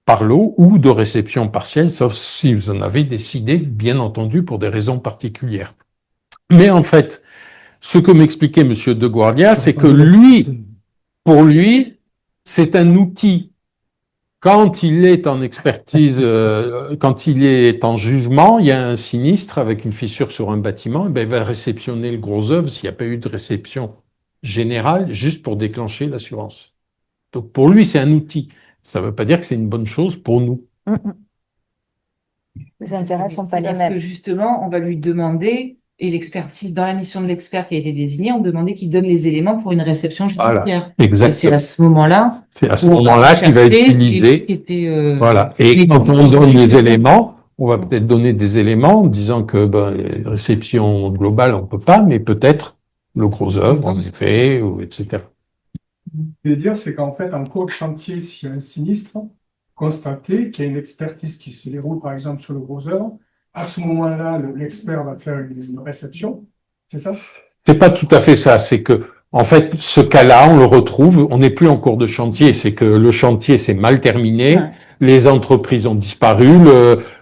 par l'eau ou de réception partielle, sauf si vous en avez décidé, bien entendu, pour des raisons particulières. Mais en fait, ce que m'expliquait Monsieur De Guardia, c'est que pour lui, c'est un outil. Quand il est en expertise, quand il est en jugement, il y a un sinistre avec une fissure sur un bâtiment, ben, il va réceptionner le gros œuvre s'il n'y a pas eu de réception générale, juste pour déclencher l'assurance. Donc pour lui, c'est un outil. Ça ne veut pas dire que c'est une bonne chose pour nous. Les intérêts sont pas les Parce mêmes. que justement, on va lui demander, et l'expertise, dans la mission de l'expert qui a été désigné, on demandait qu'il donne les éléments pour une réception judiciaire. Voilà, Et exactement. c'est à ce moment-là. C'est à ce moment-là qu'il va utiliser. Voilà. Et quand on donne les éléments, on va peut-être donner des éléments en disant que réception globale, on peut pas, mais peut-être le gros œuvre, en effet, ou etc. Ce que je veux dire, c'est qu'en fait, en cours de chantier, s'il y a un sinistre constaté, qu'il y a une expertise qui se déroule, par exemple, sur le gros œuvre, à ce moment-là, l'expert va faire une réception, c'est ça? C'est pas tout à fait ça. C'est que, en fait, ce cas-là, on le retrouve. On n'est plus en cours de chantier. C'est que le chantier s'est mal terminé. Ouais. Les entreprises ont disparu.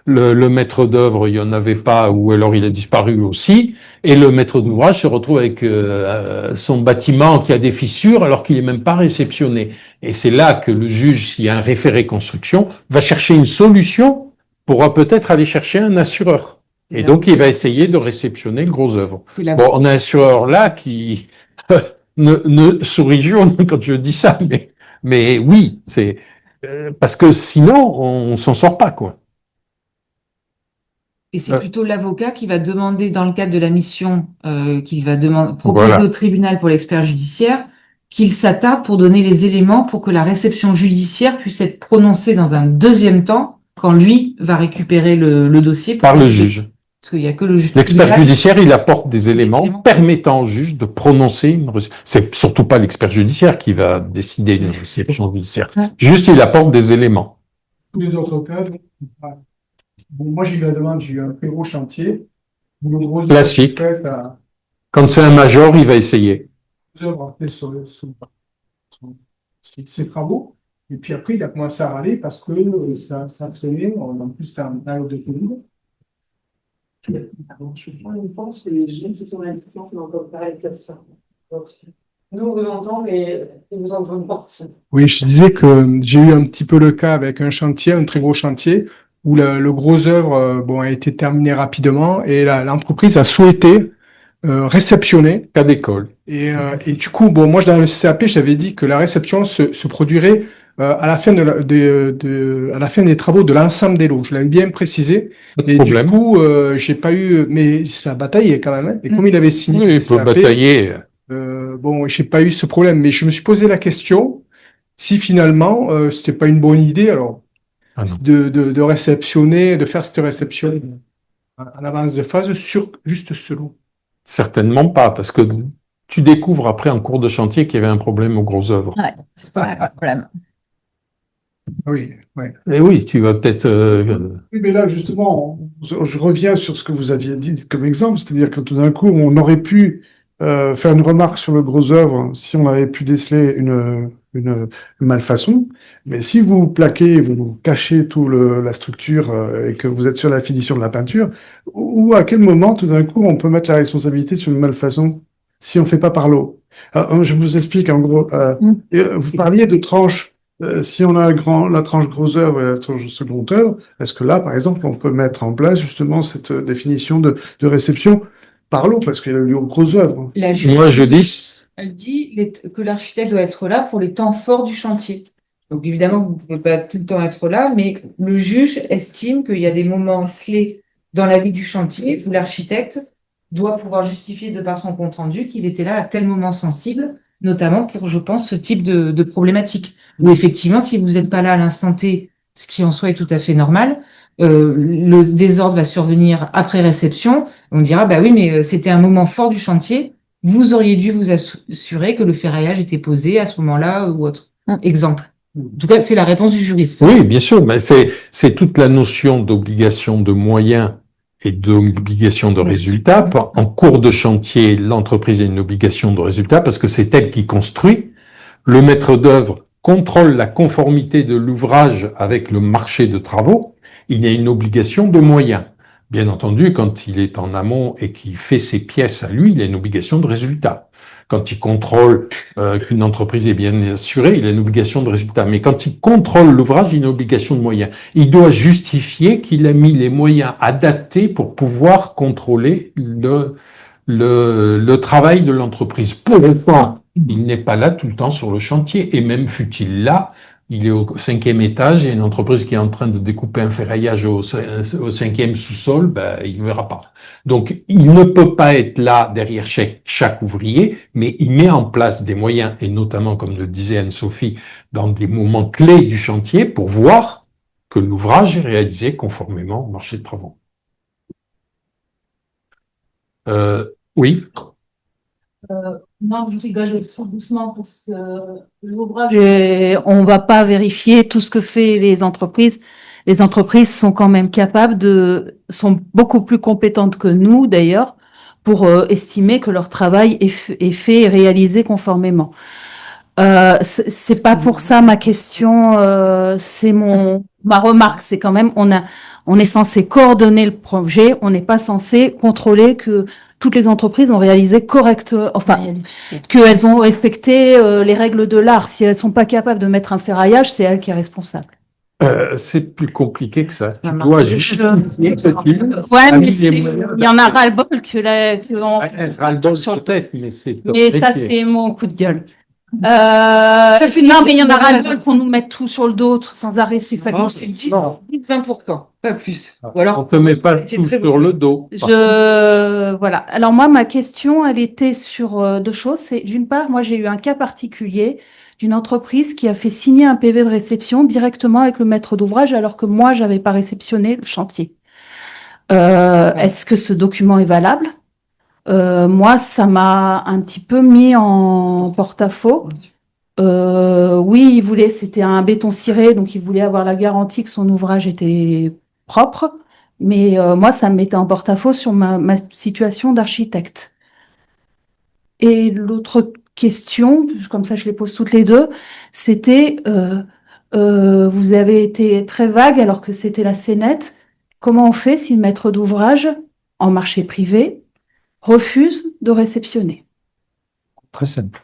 Le maître d'œuvre, il y en avait pas, ou alors il a disparu aussi. Et le maître d'ouvrage se retrouve avec son bâtiment qui a des fissures, alors qu'il est même pas réceptionné. Et c'est là que le juge, s'il y a un référé construction, va chercher une solution, pourra peut-être aller chercher un assureur. Et donc, il va essayer de réceptionner le gros œuvre. Bon, on a un assureur là qui ne sourit jaune quand je dis ça, mais oui, c'est parce que sinon, on s'en sort pas, quoi. Et c'est plutôt l'avocat qui va demander, dans le cadre de la mission, qu'il va proposer au tribunal pour l'expert judiciaire, qu'il s'attarde pour donner les éléments pour que la réception judiciaire puisse être prononcée dans un deuxième temps, quand lui va récupérer le dossier. Par le juge. Parce qu'il n'y a que le juge. L'expert judiciaire, il apporte des éléments permettant au juge de prononcer une réception. C'est surtout pas l'expert judiciaire qui va décider d'une réception judiciaire. Juste, il apporte des éléments. Tous les autres cas, bon, moi j'ai eu la demande, j'ai eu un très gros chantier. Classique. Quand c'est un major, il va essayer. Ses travaux. Et puis après, il a commencé à râler parce que ça traînait. En plus, c'était un période de Covid. Je pense que les jeunes qui sont dans l'institution qui n'ont pas pareil que ça. Nous, on vous entend, mais ils vous entendent pas. Oui, je disais que j'ai eu un petit peu le cas avec un chantier, un très gros chantier, où le gros œuvre a été terminé rapidement et l'entreprise a souhaité réceptionner. Cas d'école. Et du coup, bon, moi, dans le CAP, j'avais dit que la réception se produirait à la fin à la fin des travaux de l'ensemble des lots. Je l'avais bien précisé. Et du coup, j'ai pas eu, mais ça a bataillé quand même. Hein. Et comme il avait signé, oui, il faut batailler. Bon, j'ai pas eu ce problème, mais je me suis posé la question si finalement c'était pas une bonne idée alors de réceptionner, de faire cette réception en avance de phase sur juste ce lot. Certainement pas, parce que tu découvres après en cours de chantier qu'il y avait un problème aux grosses œuvres. Ouais, c'est ça le problème. Oui, oui. Et oui, tu vas peut-être... Oui, mais là, justement, je reviens sur ce que vous aviez dit comme exemple, c'est-à-dire que tout d'un coup, on aurait pu faire une remarque sur le gros œuvre si on avait pu déceler une malfaçon, mais si vous plaquez, vous cachez tout la structure et que vous êtes sur la finition de la peinture, ou à quel moment, tout d'un coup, on peut mettre la responsabilité sur une malfaçon si on ne fait pas par lot? Je vous explique, en gros, vous parliez de tranches. Si on a la tranche gros œuvre et la tranche second œuvre, est-ce que là, par exemple, on peut mettre en place justement cette définition de réception par lot, parce qu'il y a le gros œuvre. Moi, je dis... Elle dit que l'architecte doit être là pour les temps forts du chantier. Donc évidemment, vous ne pouvez pas tout le temps être là, mais le juge estime qu'il y a des moments clés dans la vie du chantier où l'architecte doit pouvoir justifier de par son compte-rendu qu'il était là à tel moment sensible, notamment pour, je pense, ce type de problématique. Où effectivement, si vous n'êtes pas là à l'instant T, ce qui en soi est tout à fait normal, le désordre va survenir après réception. On dira, bah oui, mais c'était un moment fort du chantier. Vous auriez dû vous assurer que le ferraillage était posé à ce moment-là ou autre. Exemple. En tout cas, c'est la réponse du juriste. Oui, bien sûr, mais c'est toute la notion d'obligation de moyens et d'obligation de résultat. En cours de chantier, l'entreprise a une obligation de résultat parce que c'est elle qui construit. Le maître d'œuvre contrôle la conformité de l'ouvrage avec le marché de travaux. Il y a une obligation de moyens. Bien entendu, quand il est en amont et qu'il fait ses pièces à lui, il a une obligation de résultat. Quand il contrôle qu'une entreprise est bien assurée, il a une obligation de résultat. Mais quand il contrôle l'ouvrage, il a une obligation de moyens. Il doit justifier qu'il a mis les moyens adaptés pour pouvoir contrôler le travail de l'entreprise. Pour autant, il n'est pas là tout le temps sur le chantier. Et même fût-il là, il est au 5e étage, il y a une entreprise qui est en train de découper un ferraillage au 5e sous-sol, ben, il ne verra pas. Donc, il ne peut pas être là derrière chaque ouvrier, mais il met en place des moyens, et notamment, comme le disait Anne-Sophie, dans des moments clés du chantier, pour voir que l'ouvrage est réalisé conformément au marché de travaux. Oui. Non, je rigole, je suis doucement parce que l'ouvrage, on va pas vérifier tout ce que fait les entreprises. Les entreprises sont quand même sont beaucoup plus compétentes que nous d'ailleurs pour estimer que leur travail est fait et réalisé conformément. C'est pas pour ça ma question, c'est ma remarque, c'est quand même on est censé coordonner le projet, on n'est pas censé contrôler que toutes les entreprises ont réalisé correctement, enfin, qu'elles ont respecté les règles de l'art. Si elles sont pas capables de mettre un ferraillage, c'est elle qui est responsable. C'est plus compliqué que ça. Tu Non, dois ouais, mais il y en a ras-le-bol ras-le-bol sur tête, mais c'est mais ça, c'est mon coup de gueule. Non, mais il y en a ras-le-bol pour nous mettre tout sur le dos sans arrêt, c'est pas Non, c'est 10-20%, pas plus. Ou alors, on te met pas tout sur le dos. Voilà. Alors moi, ma question, elle était sur deux choses. C'est d'une part, moi, j'ai eu un cas particulier d'une entreprise qui a fait signer un PV de réception directement avec le maître d'ouvrage alors que moi, j'avais pas réceptionné le chantier. Est-ce que ce document est valable? Moi, ça m'a un petit peu mis en porte-à-faux. Oui, c'était un béton ciré, donc il voulait avoir la garantie que son ouvrage était propre. Mais moi, ça me mettait en porte-à-faux sur ma situation d'architecte. Et l'autre question, comme ça je les pose toutes les deux, c'était, vous avez été très vague alors que c'était la CNET. Comment on fait si le maître d'ouvrage, en marché privé, refuse de réceptionner? Très simple.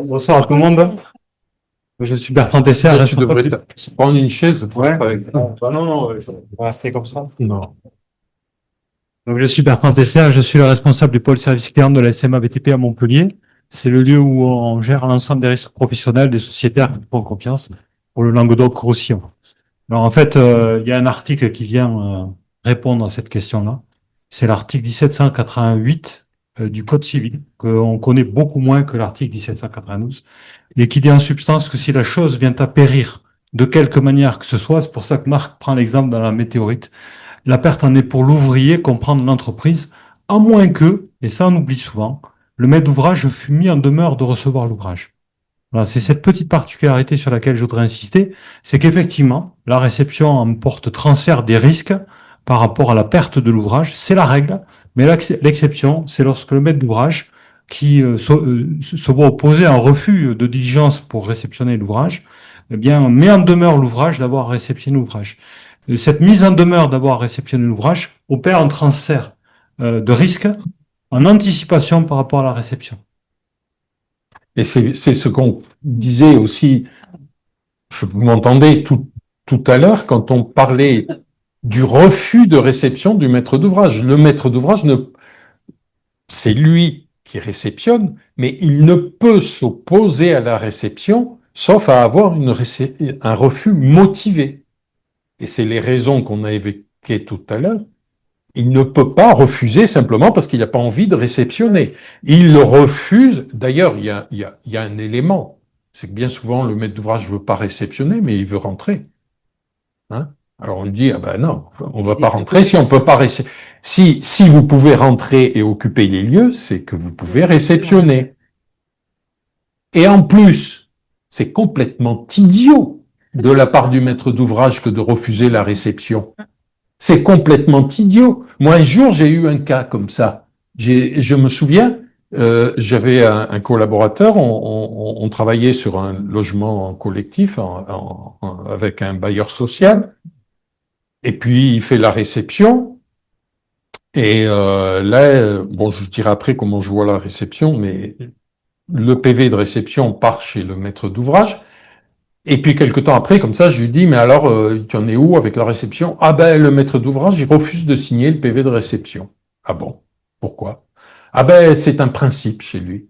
Bonsoir à tout le monde. Je suis Bertrand Tesser. Tu devrais prendre une chaise. Ouais. Non, je vais rester comme ça. Non. Donc, je suis Bertrand Tesser, je suis le responsable du pôle service client de la SMA BTP à Montpellier. C'est le lieu où on gère l'ensemble des risques professionnels des sociétaires qui font confiance pour le Languedoc-Roussillon. Alors, en fait, il y a un article qui vient répondre à cette question-là. C'est l'article 1788 du Code civil, qu'on connaît beaucoup moins que l'article 1792, et qui dit en substance que si la chose vient à périr de quelque manière que ce soit, c'est pour ça que Marc prend l'exemple dans la météorite, la perte en est pour l'ouvrier qu'on prend de l'entreprise, à moins que, et ça on oublie souvent, le maître d'ouvrage fut mis en demeure de recevoir l'ouvrage. Voilà, c'est cette petite particularité sur laquelle je voudrais insister, c'est qu'effectivement, la réception emporte transfert des risques par rapport à la perte de l'ouvrage, c'est la règle, mais l'exception, c'est lorsque le maître d'ouvrage qui se voit opposer un refus de diligence pour réceptionner l'ouvrage, eh bien, met en demeure l'ouvrage d'avoir réceptionné l'ouvrage. Cette mise en demeure d'avoir réceptionné l'ouvrage opère un transfert de risque en anticipation par rapport à la réception. Et c'est ce qu'on disait aussi, vous m'entendez tout à l'heure, quand on parlait du refus de réception du maître d'ouvrage. Le maître d'ouvrage, c'est lui qui réceptionne, mais il ne peut s'opposer à la réception sauf à avoir un refus motivé. Et c'est les raisons qu'on a évoquées tout à l'heure. Il ne peut pas refuser simplement parce qu'il n'a pas envie de réceptionner. Il le refuse. D'ailleurs, il y a un élément. C'est que bien souvent, le maître d'ouvrage ne veut pas réceptionner, mais il veut rentrer. Hein? Alors on lui dit, ah ben non, on ne va pas rentrer si on ne peut pas réceptionner. Si vous pouvez rentrer et occuper les lieux, c'est que vous pouvez réceptionner. Et en plus, c'est complètement idiot de la part du maître d'ouvrage que de refuser la réception. C'est complètement idiot. Moi, un jour, j'ai eu un cas comme ça. Je me souviens, j'avais un collaborateur, on travaillait sur un logement collectif avec un bailleur social, et puis il fait la réception, et là, bon, je dirai après comment je vois la réception, mais le PV de réception part chez le maître d'ouvrage. Et puis, quelque temps après, comme ça, je lui dis, mais alors, tu en es où avec la réception? Ah ben, le maître d'ouvrage, il refuse de signer le PV de réception. Ah bon? Pourquoi? Ah ben, c'est un principe chez lui.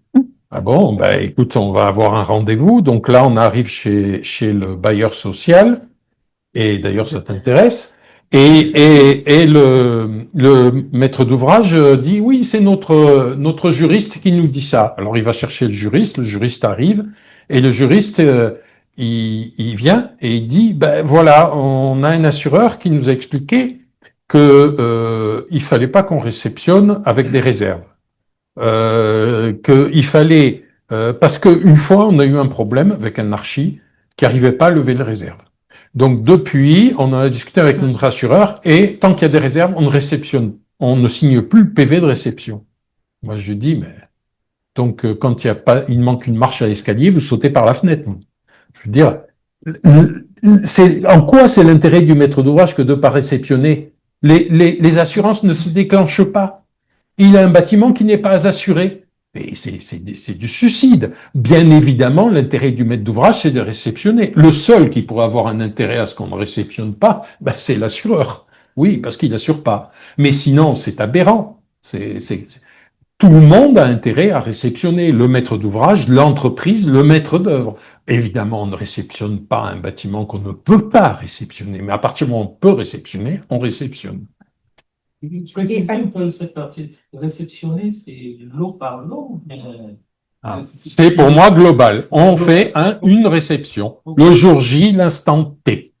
Ah bon? Ben, écoute, on va avoir un rendez-vous. Donc là, on arrive chez le bailleur social. Et d'ailleurs, ça t'intéresse. Et le maître d'ouvrage dit, oui, c'est notre juriste qui nous dit ça. Alors, il va chercher le juriste arrive, et le juriste, il vient et il dit, ben voilà, on a un assureur qui nous a expliqué que il fallait pas qu'on réceptionne avec des réserves, qu'il fallait parce qu'une fois on a eu un problème avec un archi qui arrivait pas à lever les réserves. Donc depuis, on en a discuté avec notre assureur et tant qu'il y a des réserves, on ne signe plus le PV de réception. Moi je dis mais donc quand il manque une marche à l'escalier, vous sautez par la fenêtre vous. Je veux dire, en quoi c'est l'intérêt du maître d'ouvrage que de ne pas réceptionner? Les assurances ne se déclenchent pas. Il a un bâtiment qui n'est pas assuré. Et c'est du suicide. Bien évidemment, l'intérêt du maître d'ouvrage, c'est de réceptionner. Le seul qui pourrait avoir un intérêt à ce qu'on ne réceptionne pas, ben, c'est l'assureur. Oui, parce qu'il n'assure pas. Mais sinon, c'est aberrant. Tout le monde a intérêt à réceptionner, le maître d'ouvrage, l'entreprise, le maître d'œuvre. Évidemment, on ne réceptionne pas un bâtiment qu'on ne peut pas réceptionner, mais à partir du moment où on peut réceptionner, on réceptionne. Je précise un peu cette partie. Réceptionner, c'est lot par lot. C'est pour moi global. On fait une réception. Le jour J, l'instant T.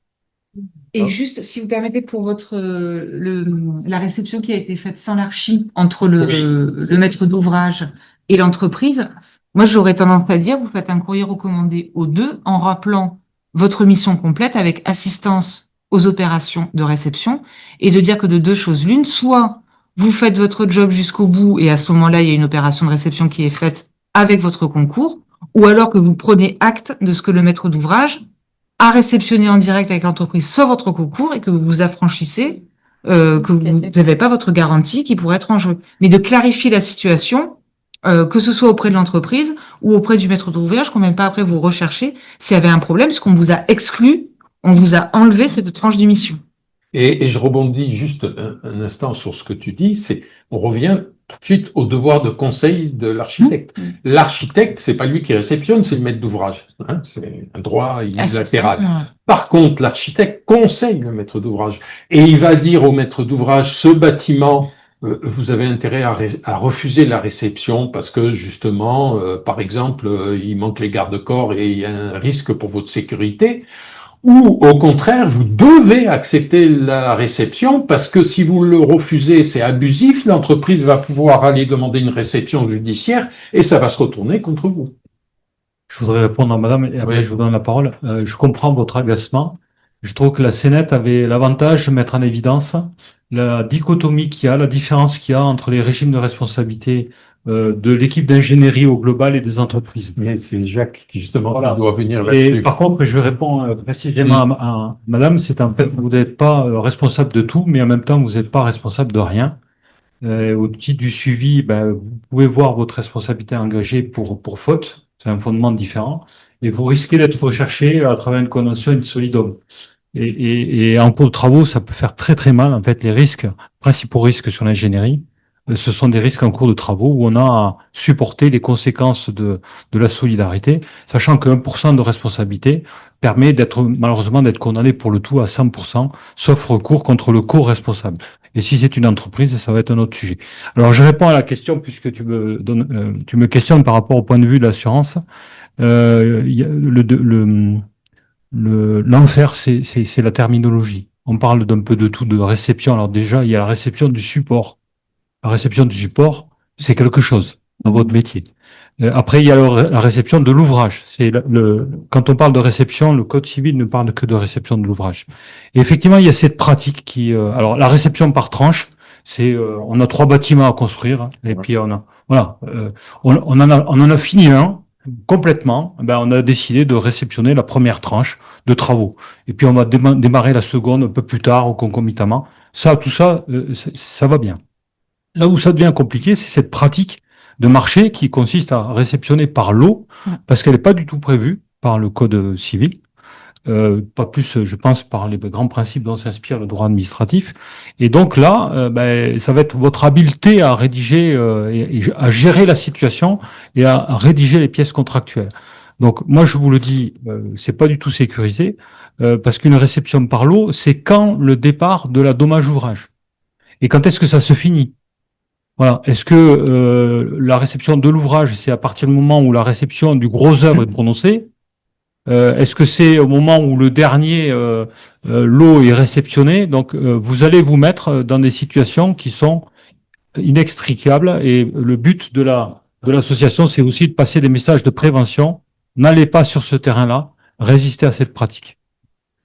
Et juste, si vous permettez, pour la réception qui a été faite sans l'archi entre le maître d'ouvrage et l'entreprise, moi, j'aurais tendance à dire, vous faites un courrier recommandé aux deux en rappelant votre mission complète avec assistance aux opérations de réception et de dire que de deux choses l'une, soit vous faites votre job jusqu'au bout et à ce moment-là, il y a une opération de réception qui est faite avec votre concours, ou alors que vous prenez acte de ce que le maître d'ouvrage a réceptionné en direct avec l'entreprise sans votre concours et que vous vous affranchissez, que vous n'avez pas votre garantie qui pourrait être en jeu. Mais de clarifier la situation, que ce soit auprès de l'entreprise ou auprès du maître d'ouvrage, qu'on ne vienne pas après vous rechercher s'il y avait un problème, puisqu'on vous a exclu, on vous a enlevé cette tranche d'émission. Et je rebondis juste un instant sur ce que tu dis, on revient tout de suite au devoir de conseil de l'architecte. L'architecte, c'est pas lui qui réceptionne, c'est le maître d'ouvrage. Hein, c'est un droit unilatéral. Par contre, l'architecte conseille le maître d'ouvrage. Et il va dire au maître d'ouvrage, ce bâtiment, vous avez intérêt à refuser la réception parce que justement, par exemple, il manque les garde-corps et il y a un risque pour votre sécurité, ou au contraire, vous devez accepter la réception parce que si vous le refusez, c'est abusif, l'entreprise va pouvoir aller demander une réception judiciaire et ça va se retourner contre vous. Je voudrais répondre à madame et après Oui. je vous donne la parole. Je comprends votre agacement. Je trouve que la Sénète avait l'avantage de mettre en évidence la dichotomie qu'il y a, la différence qu'il y a entre les régimes de responsabilité de l'équipe d'ingénierie au global et des entreprises. Mais c'est Jacques qui justement Voilà. doit venir Et là-dessus. par contre, je réponds précisément à madame, c'est en fait, vous n'êtes pas responsable de tout, mais en même temps, vous n'êtes pas responsable de rien. Au titre du suivi, ben, vous pouvez voir votre responsabilité engagée pour faute, c'est un fondement différent, et vous risquez d'être recherché à travers une condamnation in solidum. Et en cours de travaux, ça peut faire très très mal. En fait, les risques, principaux risques sur l'ingénierie, ce sont des risques en cours de travaux où on a à supporter les conséquences de la solidarité, sachant que 1% de responsabilité permet malheureusement d'être condamné pour le tout à 100%, sauf recours contre le co-responsable. Et si c'est une entreprise, ça va être un autre sujet. Alors, je réponds à la question puisque tu me questionnes par rapport au point de vue de l'assurance. L'enfer, c'est la terminologie. On parle d'un peu de tout, de réception. Alors déjà, il y a la réception du support. La réception du support, c'est quelque chose dans votre métier. Après, il y a la réception de l'ouvrage. Quand on parle de réception, le Code civil ne parle que de réception de l'ouvrage. Et effectivement, il y a cette pratique qui, alors la réception par tranche, on a 3 bâtiments à construire, hein, et puis on en a fini un complètement. Ben, on a décidé de réceptionner la première tranche de travaux. Et puis on va démarrer la seconde un peu plus tard ou concomitamment. Tout ça, ça va bien. Là où ça devient compliqué, c'est cette pratique de marché qui consiste à réceptionner par lot, parce qu'elle n'est pas du tout prévue par le Code civil, pas plus, je pense, par les grands principes dont s'inspire le droit administratif. Et donc là, ça va être votre habileté à rédiger et à gérer la situation et à rédiger les pièces contractuelles. Donc moi, je vous le dis, c'est pas du tout sécurisé, parce qu'une réception par lot, c'est quand le départ de la dommage ouvrage. Et quand est-ce que ça se finit? Voilà. Est-ce que la réception de l'ouvrage, c'est à partir du moment où la réception du gros œuvre est prononcée? Est-ce que c'est au moment où le dernier lot est réceptionné? Donc, vous allez vous mettre dans des situations qui sont inextricables. Et le but de l'association, c'est aussi de passer des messages de prévention. N'allez pas sur ce terrain-là. Résistez à cette pratique.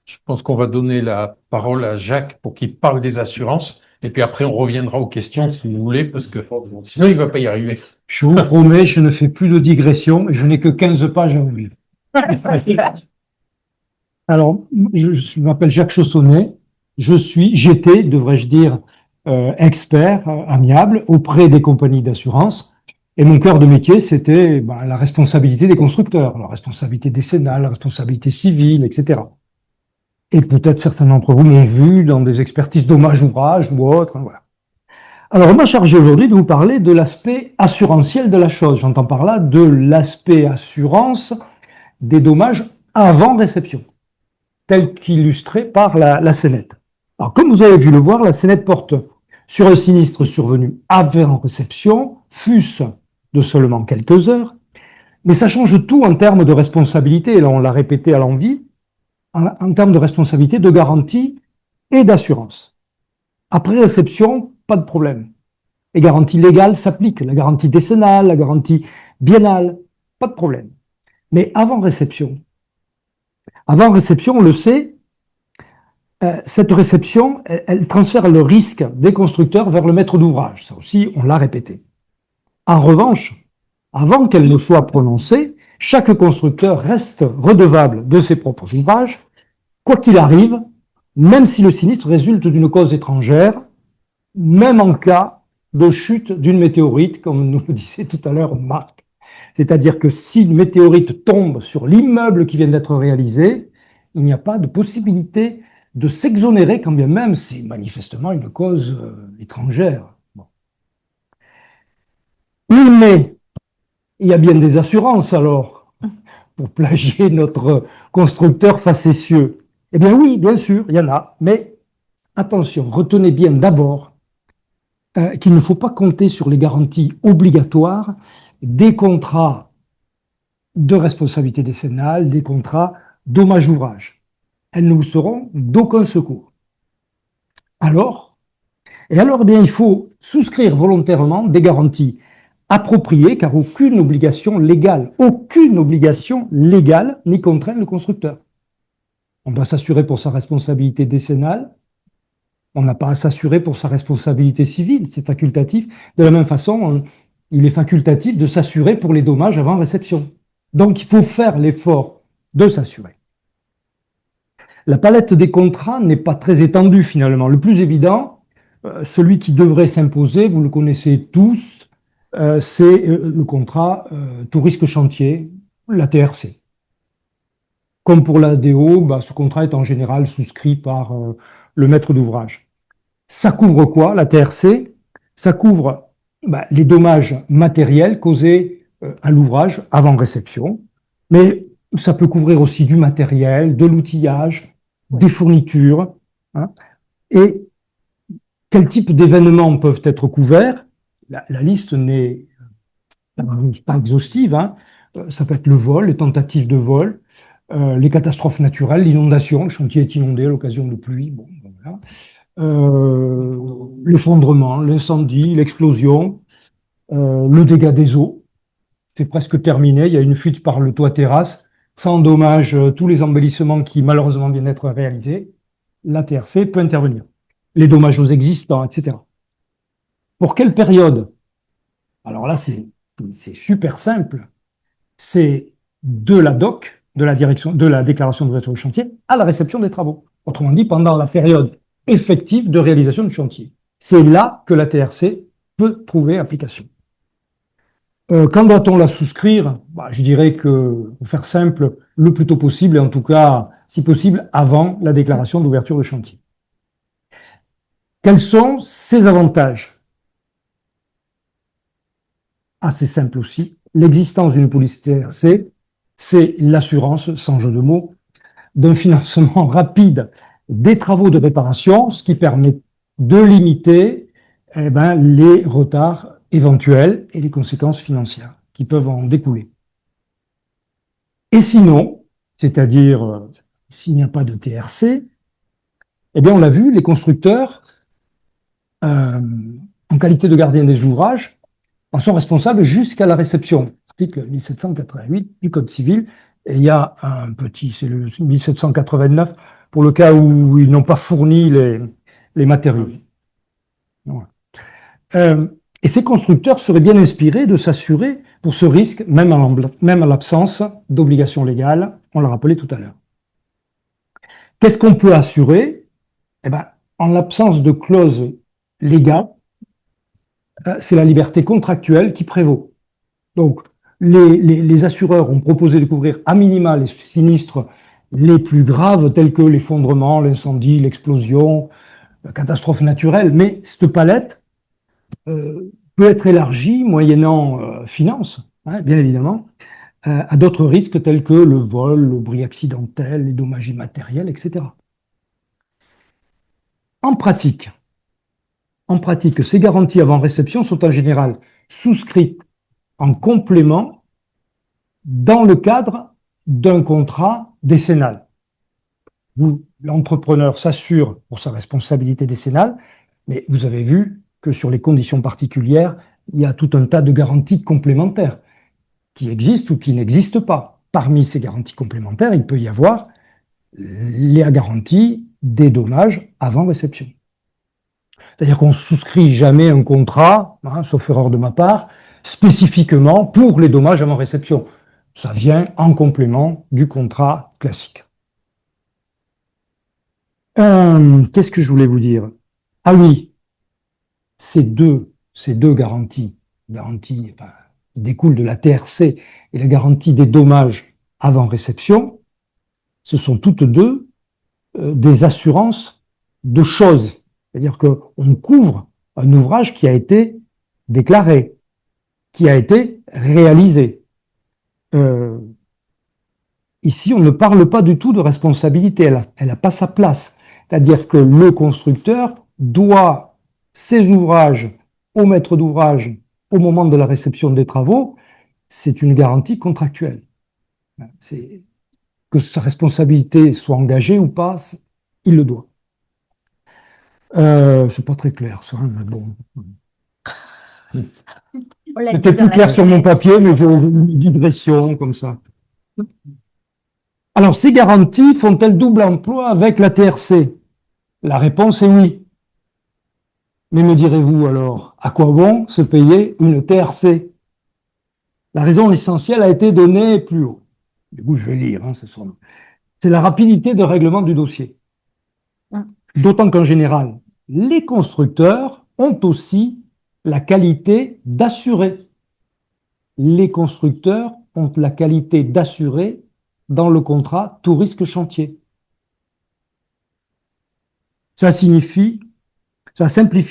Je pense qu'on va donner la parole à Jacques pour qu'il parle des assurances. Et puis après, on reviendra aux questions si vous voulez, parce que sinon, il ne va pas y arriver. Je vous promets, je ne fais plus de digression et je n'ai que 15 pages à ouvrir. Alors, je m'appelle Jacques Chaussonnet. J'étais, devrais-je dire, expert amiable auprès des compagnies d'assurance. Et mon cœur de métier, c'était la responsabilité des constructeurs, la responsabilité décennale, la responsabilité civile, etc. Et peut-être certains d'entre vous m'ont vu dans des expertises dommages-ouvrages ou autres. Voilà. Alors, on m'a chargé aujourd'hui de vous parler de l'aspect assurantiel de la chose. J'entends par là de l'aspect assurance des dommages avant réception, tel qu'illustré par la Sénète. Alors, comme vous avez dû le voir, la Sénète porte sur un sinistre survenu avant réception, fût-ce de seulement quelques heures, mais ça change tout en termes de responsabilité, et là on l'a répété à l'envi, en termes de responsabilité, de garantie et d'assurance. Après réception, pas de problème. Les garanties légales s'appliquent, la garantie décennale, la garantie biennale, pas de problème. Mais avant réception, on le sait, cette réception, elle transfère le risque des constructeurs vers le maître d'ouvrage. Ça aussi, on l'a répété. En revanche, avant qu'elle ne soit prononcée, chaque constructeur reste redevable de ses propres ouvrages, quoi qu'il arrive, même si le sinistre résulte d'une cause étrangère, même en cas de chute d'une météorite, comme nous le disait tout à l'heure Marc. C'est-à-dire que si une météorite tombe sur l'immeuble qui vient d'être réalisé, il n'y a pas de possibilité de s'exonérer, quand bien même c'est manifestement une cause étrangère. Bon. Mais il y a bien des assurances alors, pour plagier notre constructeur facétieux. Eh bien oui, bien sûr, il y en a, mais attention, retenez bien d'abord qu'il ne faut pas compter sur les garanties obligatoires des contrats de responsabilité décennale, des contrats dommage-ouvrage. Elles ne vous seront d'aucun secours. Alors, eh bien, il faut souscrire volontairement des garanties appropriées, car aucune obligation légale n'y contraint le constructeur. On doit s'assurer pour sa responsabilité décennale. On n'a pas à s'assurer pour sa responsabilité civile, c'est facultatif. De la même façon, il est facultatif de s'assurer pour les dommages avant réception. Donc, il faut faire l'effort de s'assurer. La palette des contrats n'est pas très étendue finalement. Le plus évident, celui qui devrait s'imposer, vous le connaissez tous, c'est le contrat tout risque chantier, la TRC. Comme pour l'ADO, ce contrat est en général souscrit par le maître d'ouvrage. Ça couvre quoi, la TRC? Ça couvre les dommages matériels causés à l'ouvrage avant réception, mais ça peut couvrir aussi du matériel, de l'outillage, des fournitures. Et quel type d'événements peuvent être couverts? La liste n'est pas exhaustive. Ça peut être le vol, les tentatives de vol, les catastrophes naturelles, l'inondation, le chantier est inondé à l'occasion de pluie, voilà. L'effondrement, l'incendie, l'explosion, le dégât des eaux. C'est presque terminé, il y a une fuite par le toit terrasse, ça endommage tous les embellissements qui malheureusement viennent d'être réalisés. La TRC peut intervenir. Les dommages aux existants, etc. Pour quelle période? Alors là, c'est super simple. C'est de la DOC, de la déclaration d'ouverture du chantier, à la réception des travaux. Autrement dit, pendant la période effective de réalisation du chantier. C'est là que la TRC peut trouver application. Quand doit-on la souscrire? Je dirais que, pour faire simple, le plus tôt possible, et en tout cas, si possible, avant la déclaration d'ouverture de chantier. Quels sont ses avantages? Assez simple aussi. L'existence d'une police TRC, c'est l'assurance, sans jeu de mots, d'un financement rapide des travaux de réparation, ce qui permet de limiter les retards éventuels et les conséquences financières qui peuvent en découler. Et sinon, c'est-à-dire s'il n'y a pas de TRC, on l'a vu, les constructeurs, en qualité de gardien des ouvrages, en sont responsables jusqu'à la réception. Article 1788 du Code civil, et il y a un petit, c'est le 1789, pour le cas où ils n'ont pas fourni les matériaux. Voilà. Et ces constructeurs seraient bien inspirés de s'assurer pour ce risque, même à l'absence d'obligation légale, on l'a rappelé tout à l'heure. Qu'est-ce qu'on peut assurer? En l'absence de clause légale, c'est la liberté contractuelle qui prévaut. Donc, les assureurs ont proposé de couvrir à minima les sinistres les plus graves, tels que l'effondrement, l'incendie, l'explosion, la catastrophe naturelle, mais cette palette peut être élargie, moyennant finance, bien évidemment, à d'autres risques tels que le vol, le bruit accidentel, les dommages immatériels, etc. En pratique, ces garanties avant réception sont en général souscrites en complément dans le cadre d'un contrat décennal. L'entrepreneur s'assure pour sa responsabilité décennale, mais vous avez vu que sur les conditions particulières, il y a tout un tas de garanties complémentaires qui existent ou qui n'existent pas. Parmi ces garanties complémentaires, il peut y avoir la garantie des dommages avant réception. C'est-à-dire qu'on ne souscrit jamais un contrat, sauf erreur de ma part, spécifiquement pour les dommages avant réception. Ça vient en complément du contrat classique. Qu'est-ce que je voulais vous dire? Ah oui, ces deux garanties qui découlent de la TRC et la garantie des dommages avant réception, ce sont toutes deux des assurances de choses. C'est-à-dire qu'on couvre un ouvrage qui a été déclaré, qui a été réalisé. Ici, on ne parle pas du tout de responsabilité, elle n'a pas sa place. C'est-à-dire que le constructeur doit ses ouvrages au maître d'ouvrage au moment de la réception des travaux, c'est une garantie contractuelle. C'est que sa responsabilité soit engagée ou pas, il le doit. C'est pas très clair, ça, mais bon. C'était plus clair sur mon papier, mais j'ai une digression comme ça. Alors, ces garanties font-elles double emploi avec la TRC? La réponse est oui. Mais me direz-vous alors, à quoi bon se payer une TRC? La raison essentielle a été donnée plus haut. Du coup, je vais lire, hein, c'est la rapidité de règlement du dossier. D'autant qu'en général, les constructeurs ont aussi la qualité d'assurer. Les constructeurs ont la qualité d'assurer dans le contrat tout risque chantier. Ça simplifie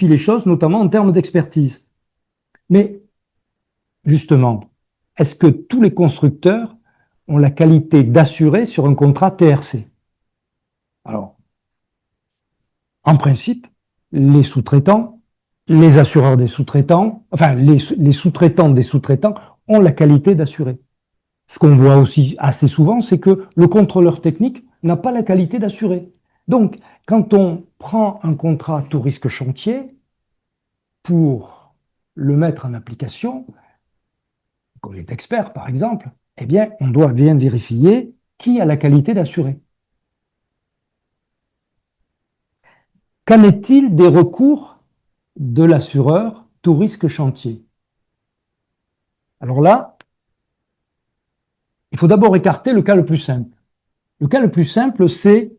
les choses, notamment en termes d'expertise. Mais justement, est-ce que tous les constructeurs ont la qualité d'assurer sur un contrat TRC? Alors, en principe, les sous-traitants, les assureurs des sous-traitants, enfin les sous-traitants des sous-traitants ont la qualité d'assurer. Ce qu'on voit aussi assez souvent, c'est que le contrôleur technique n'a pas la qualité d'assurer. Donc, quand on prend un contrat tout risque chantier, pour le mettre en application, quand on est expert par exemple, eh bien, on doit bien vérifier qui a la qualité d'assurer. Qu'en est-il des recours de l'assureur tout risque chantier? Alors là, il faut d'abord écarter le cas le plus simple. Le cas le plus simple, c'est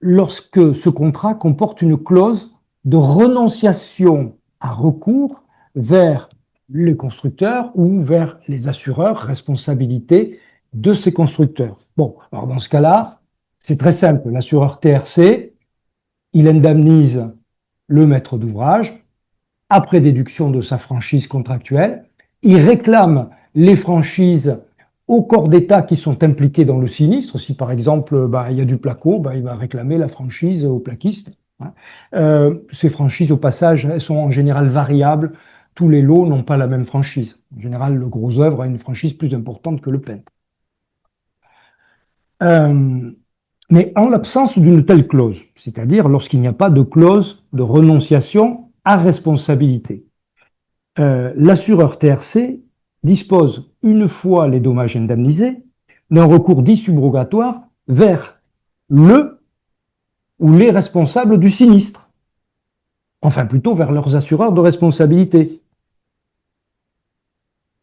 lorsque ce contrat comporte une clause de renonciation à recours vers les constructeurs ou vers les assureurs, responsabilité de ces constructeurs. Bon, alors dans ce cas-là, c'est très simple. L'assureur TRC, il indemnise le maître d'ouvrage après déduction de sa franchise contractuelle. Il réclame les franchises aux corps d'État qui sont impliqués dans le sinistre. Si par exemple il y a du placo, il va réclamer la franchise aux plaquistes. Ces franchises, au passage, elles sont en général variables. Tous les lots n'ont pas la même franchise. En général, le gros œuvre a une franchise plus importante que le peintre. Mais en l'absence d'une telle clause, c'est-à-dire lorsqu'il n'y a pas de clause de renonciation à responsabilité, l'assureur TRC dispose, une fois les dommages indemnisés, d'un recours dit subrogatoire vers le ou les responsables du sinistre. Enfin, plutôt vers leurs assureurs de responsabilité.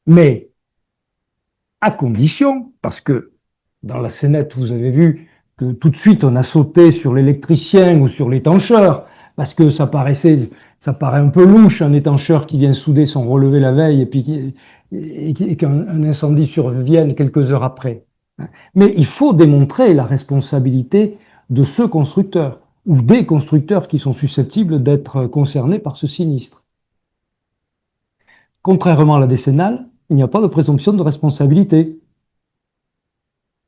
Mais à condition, parce que dans la scénette, vous avez vu que tout de suite on a sauté sur l'électricien ou sur l'étancheur, parce que ça paraît un peu louche, un étancheur qui vient souder son relevé la veille et qu'un incendie survienne quelques heures après. Mais il faut démontrer la responsabilité de ce constructeur ou des constructeurs qui sont susceptibles d'être concernés par ce sinistre. Contrairement à la décennale, il n'y a pas de présomption de responsabilité.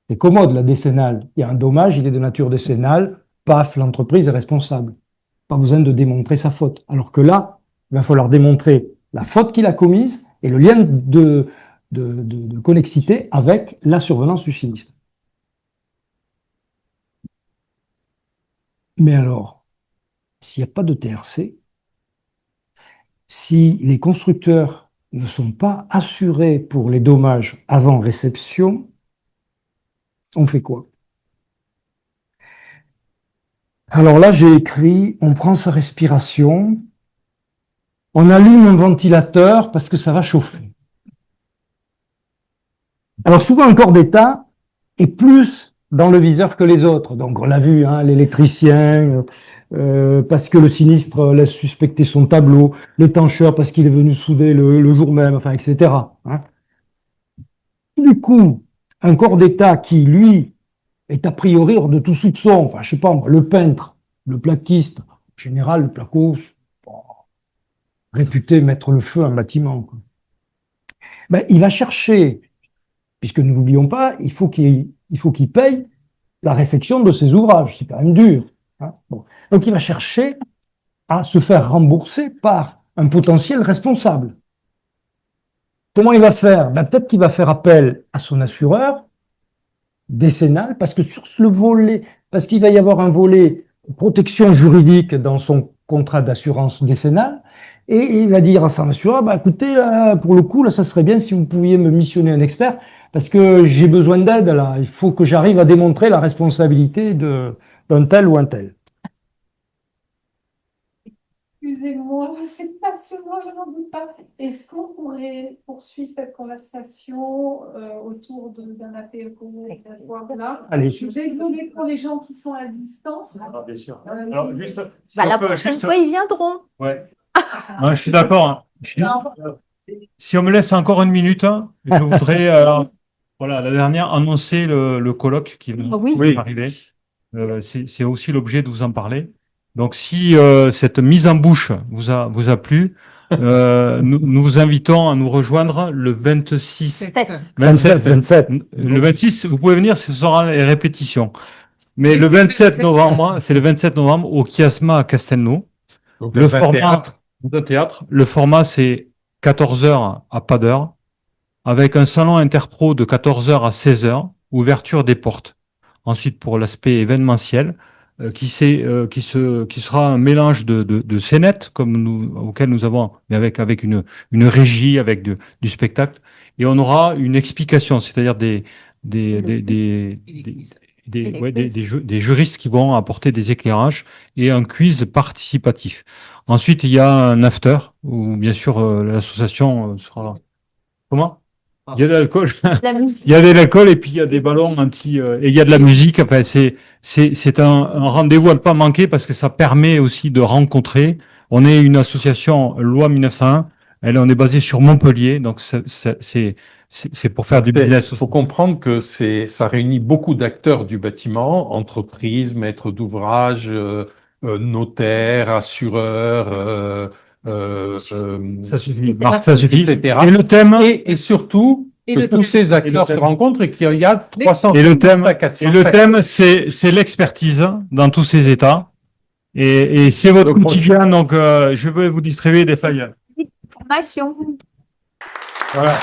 C'est commode la décennale. Il y a un dommage, il est de nature décennale, paf, l'entreprise est responsable. Pas besoin de démontrer sa faute. Alors que là, il va falloir démontrer la faute qu'il a commise et le lien de connexité avec la survenance du sinistre. Mais alors, s'il n'y a pas de TRC, si les constructeurs ne sont pas assurés pour les dommages avant réception, on fait quoi? Alors là, j'ai écrit, on prend sa respiration, on allume un ventilateur parce que ça va chauffer. Alors souvent, un corps d'État est plus dans le viseur que les autres. Donc on l'a vu, hein, l'électricien, parce que le sinistre laisse suspecter son tableau, l'étancheur parce qu'il est venu souder le jour même, enfin, etc. Hein. Du coup, un corps d'État qui, lui, est a priori hors de tout soupçon, enfin, je sais pas, le peintre, le plaquiste, en général, le placo, réputé mettre le feu à un bâtiment, quoi. Ben, il va chercher, puisque nous n'oublions pas, il faut qu'il paye la réfection de ses ouvrages, c'est quand même dur. Hein. Bon. Donc il va chercher à se faire rembourser par un potentiel responsable. Comment il va faire? Ben, peut-être qu'il va faire appel à son assureur décennal, parce que sur le volet, parce qu'il va y avoir un volet protection juridique dans son contrat d'assurance décennale, et il va dire à son assureur, bah, écoutez, pour le coup, là, ça serait bien si vous pouviez me missionner un expert, parce que j'ai besoin d'aide, là. Il faut que j'arrive à démontrer la responsabilité d'un tel ou un tel. Excusez-moi, c'est passionnant, je n'en doute pas. Est-ce qu'on pourrait poursuivre cette conversation autour d'un apéro là? Allez, je suis désolée pour les gens qui sont à distance. Ah, bien sûr. Alors, juste, La prochaine fois, ils viendront. Ouais. Ouais, je suis d'accord. Si on me laisse encore une minute, hein, je voudrais, voilà, la dernière, annoncer le colloque qui va arriver. C'est aussi l'objet de vous en parler. Donc, si cette mise en bouche vous a plu, nous vous invitons à nous rejoindre le 26, 27. Le 26, vous pouvez venir, ce sera les répétitions. Mais le 27 novembre, c'est le 27 novembre au Chiasma à Castelnau. Donc, Le format de théâtre. Le format, c'est 14 heures à pas d'heure, avec un salon interpro de 14 heures à 16 heures, ouverture des portes. Ensuite, pour l'aspect événementiel, qui sera un mélange de scénettes auquel nous avons, mais avec une régie, avec du spectacle, et on aura une explication, c'est-à-dire des juristes qui vont apporter des éclairages et un quiz participatif. Ensuite, il y a un after où bien sûr l'association sera là. Comment? Il y a de l'alcool. Il y a de l'alcool et puis il y a des ballons et il y a de la musique. Enfin, c'est un rendez-vous à ne pas manquer parce que ça permet aussi de rencontrer. On est une association loi 1901. On est basé sur Montpellier, donc c'est pour faire du business. Il faut comprendre que ça réunit beaucoup d'acteurs du bâtiment, entreprises, maîtres d'ouvrage, notaires, assureurs, ça suffit. Marc, ça suffit. Etc. Et le thème. Et surtout, que tous ces acteurs se rencontrent et qu'il y a 300 et le thème, à 400. Et le thème, c'est l'expertise dans tous ces états. Et c'est votre quotidien, donc je vais vous distribuer des feuilles. Formation. Voilà.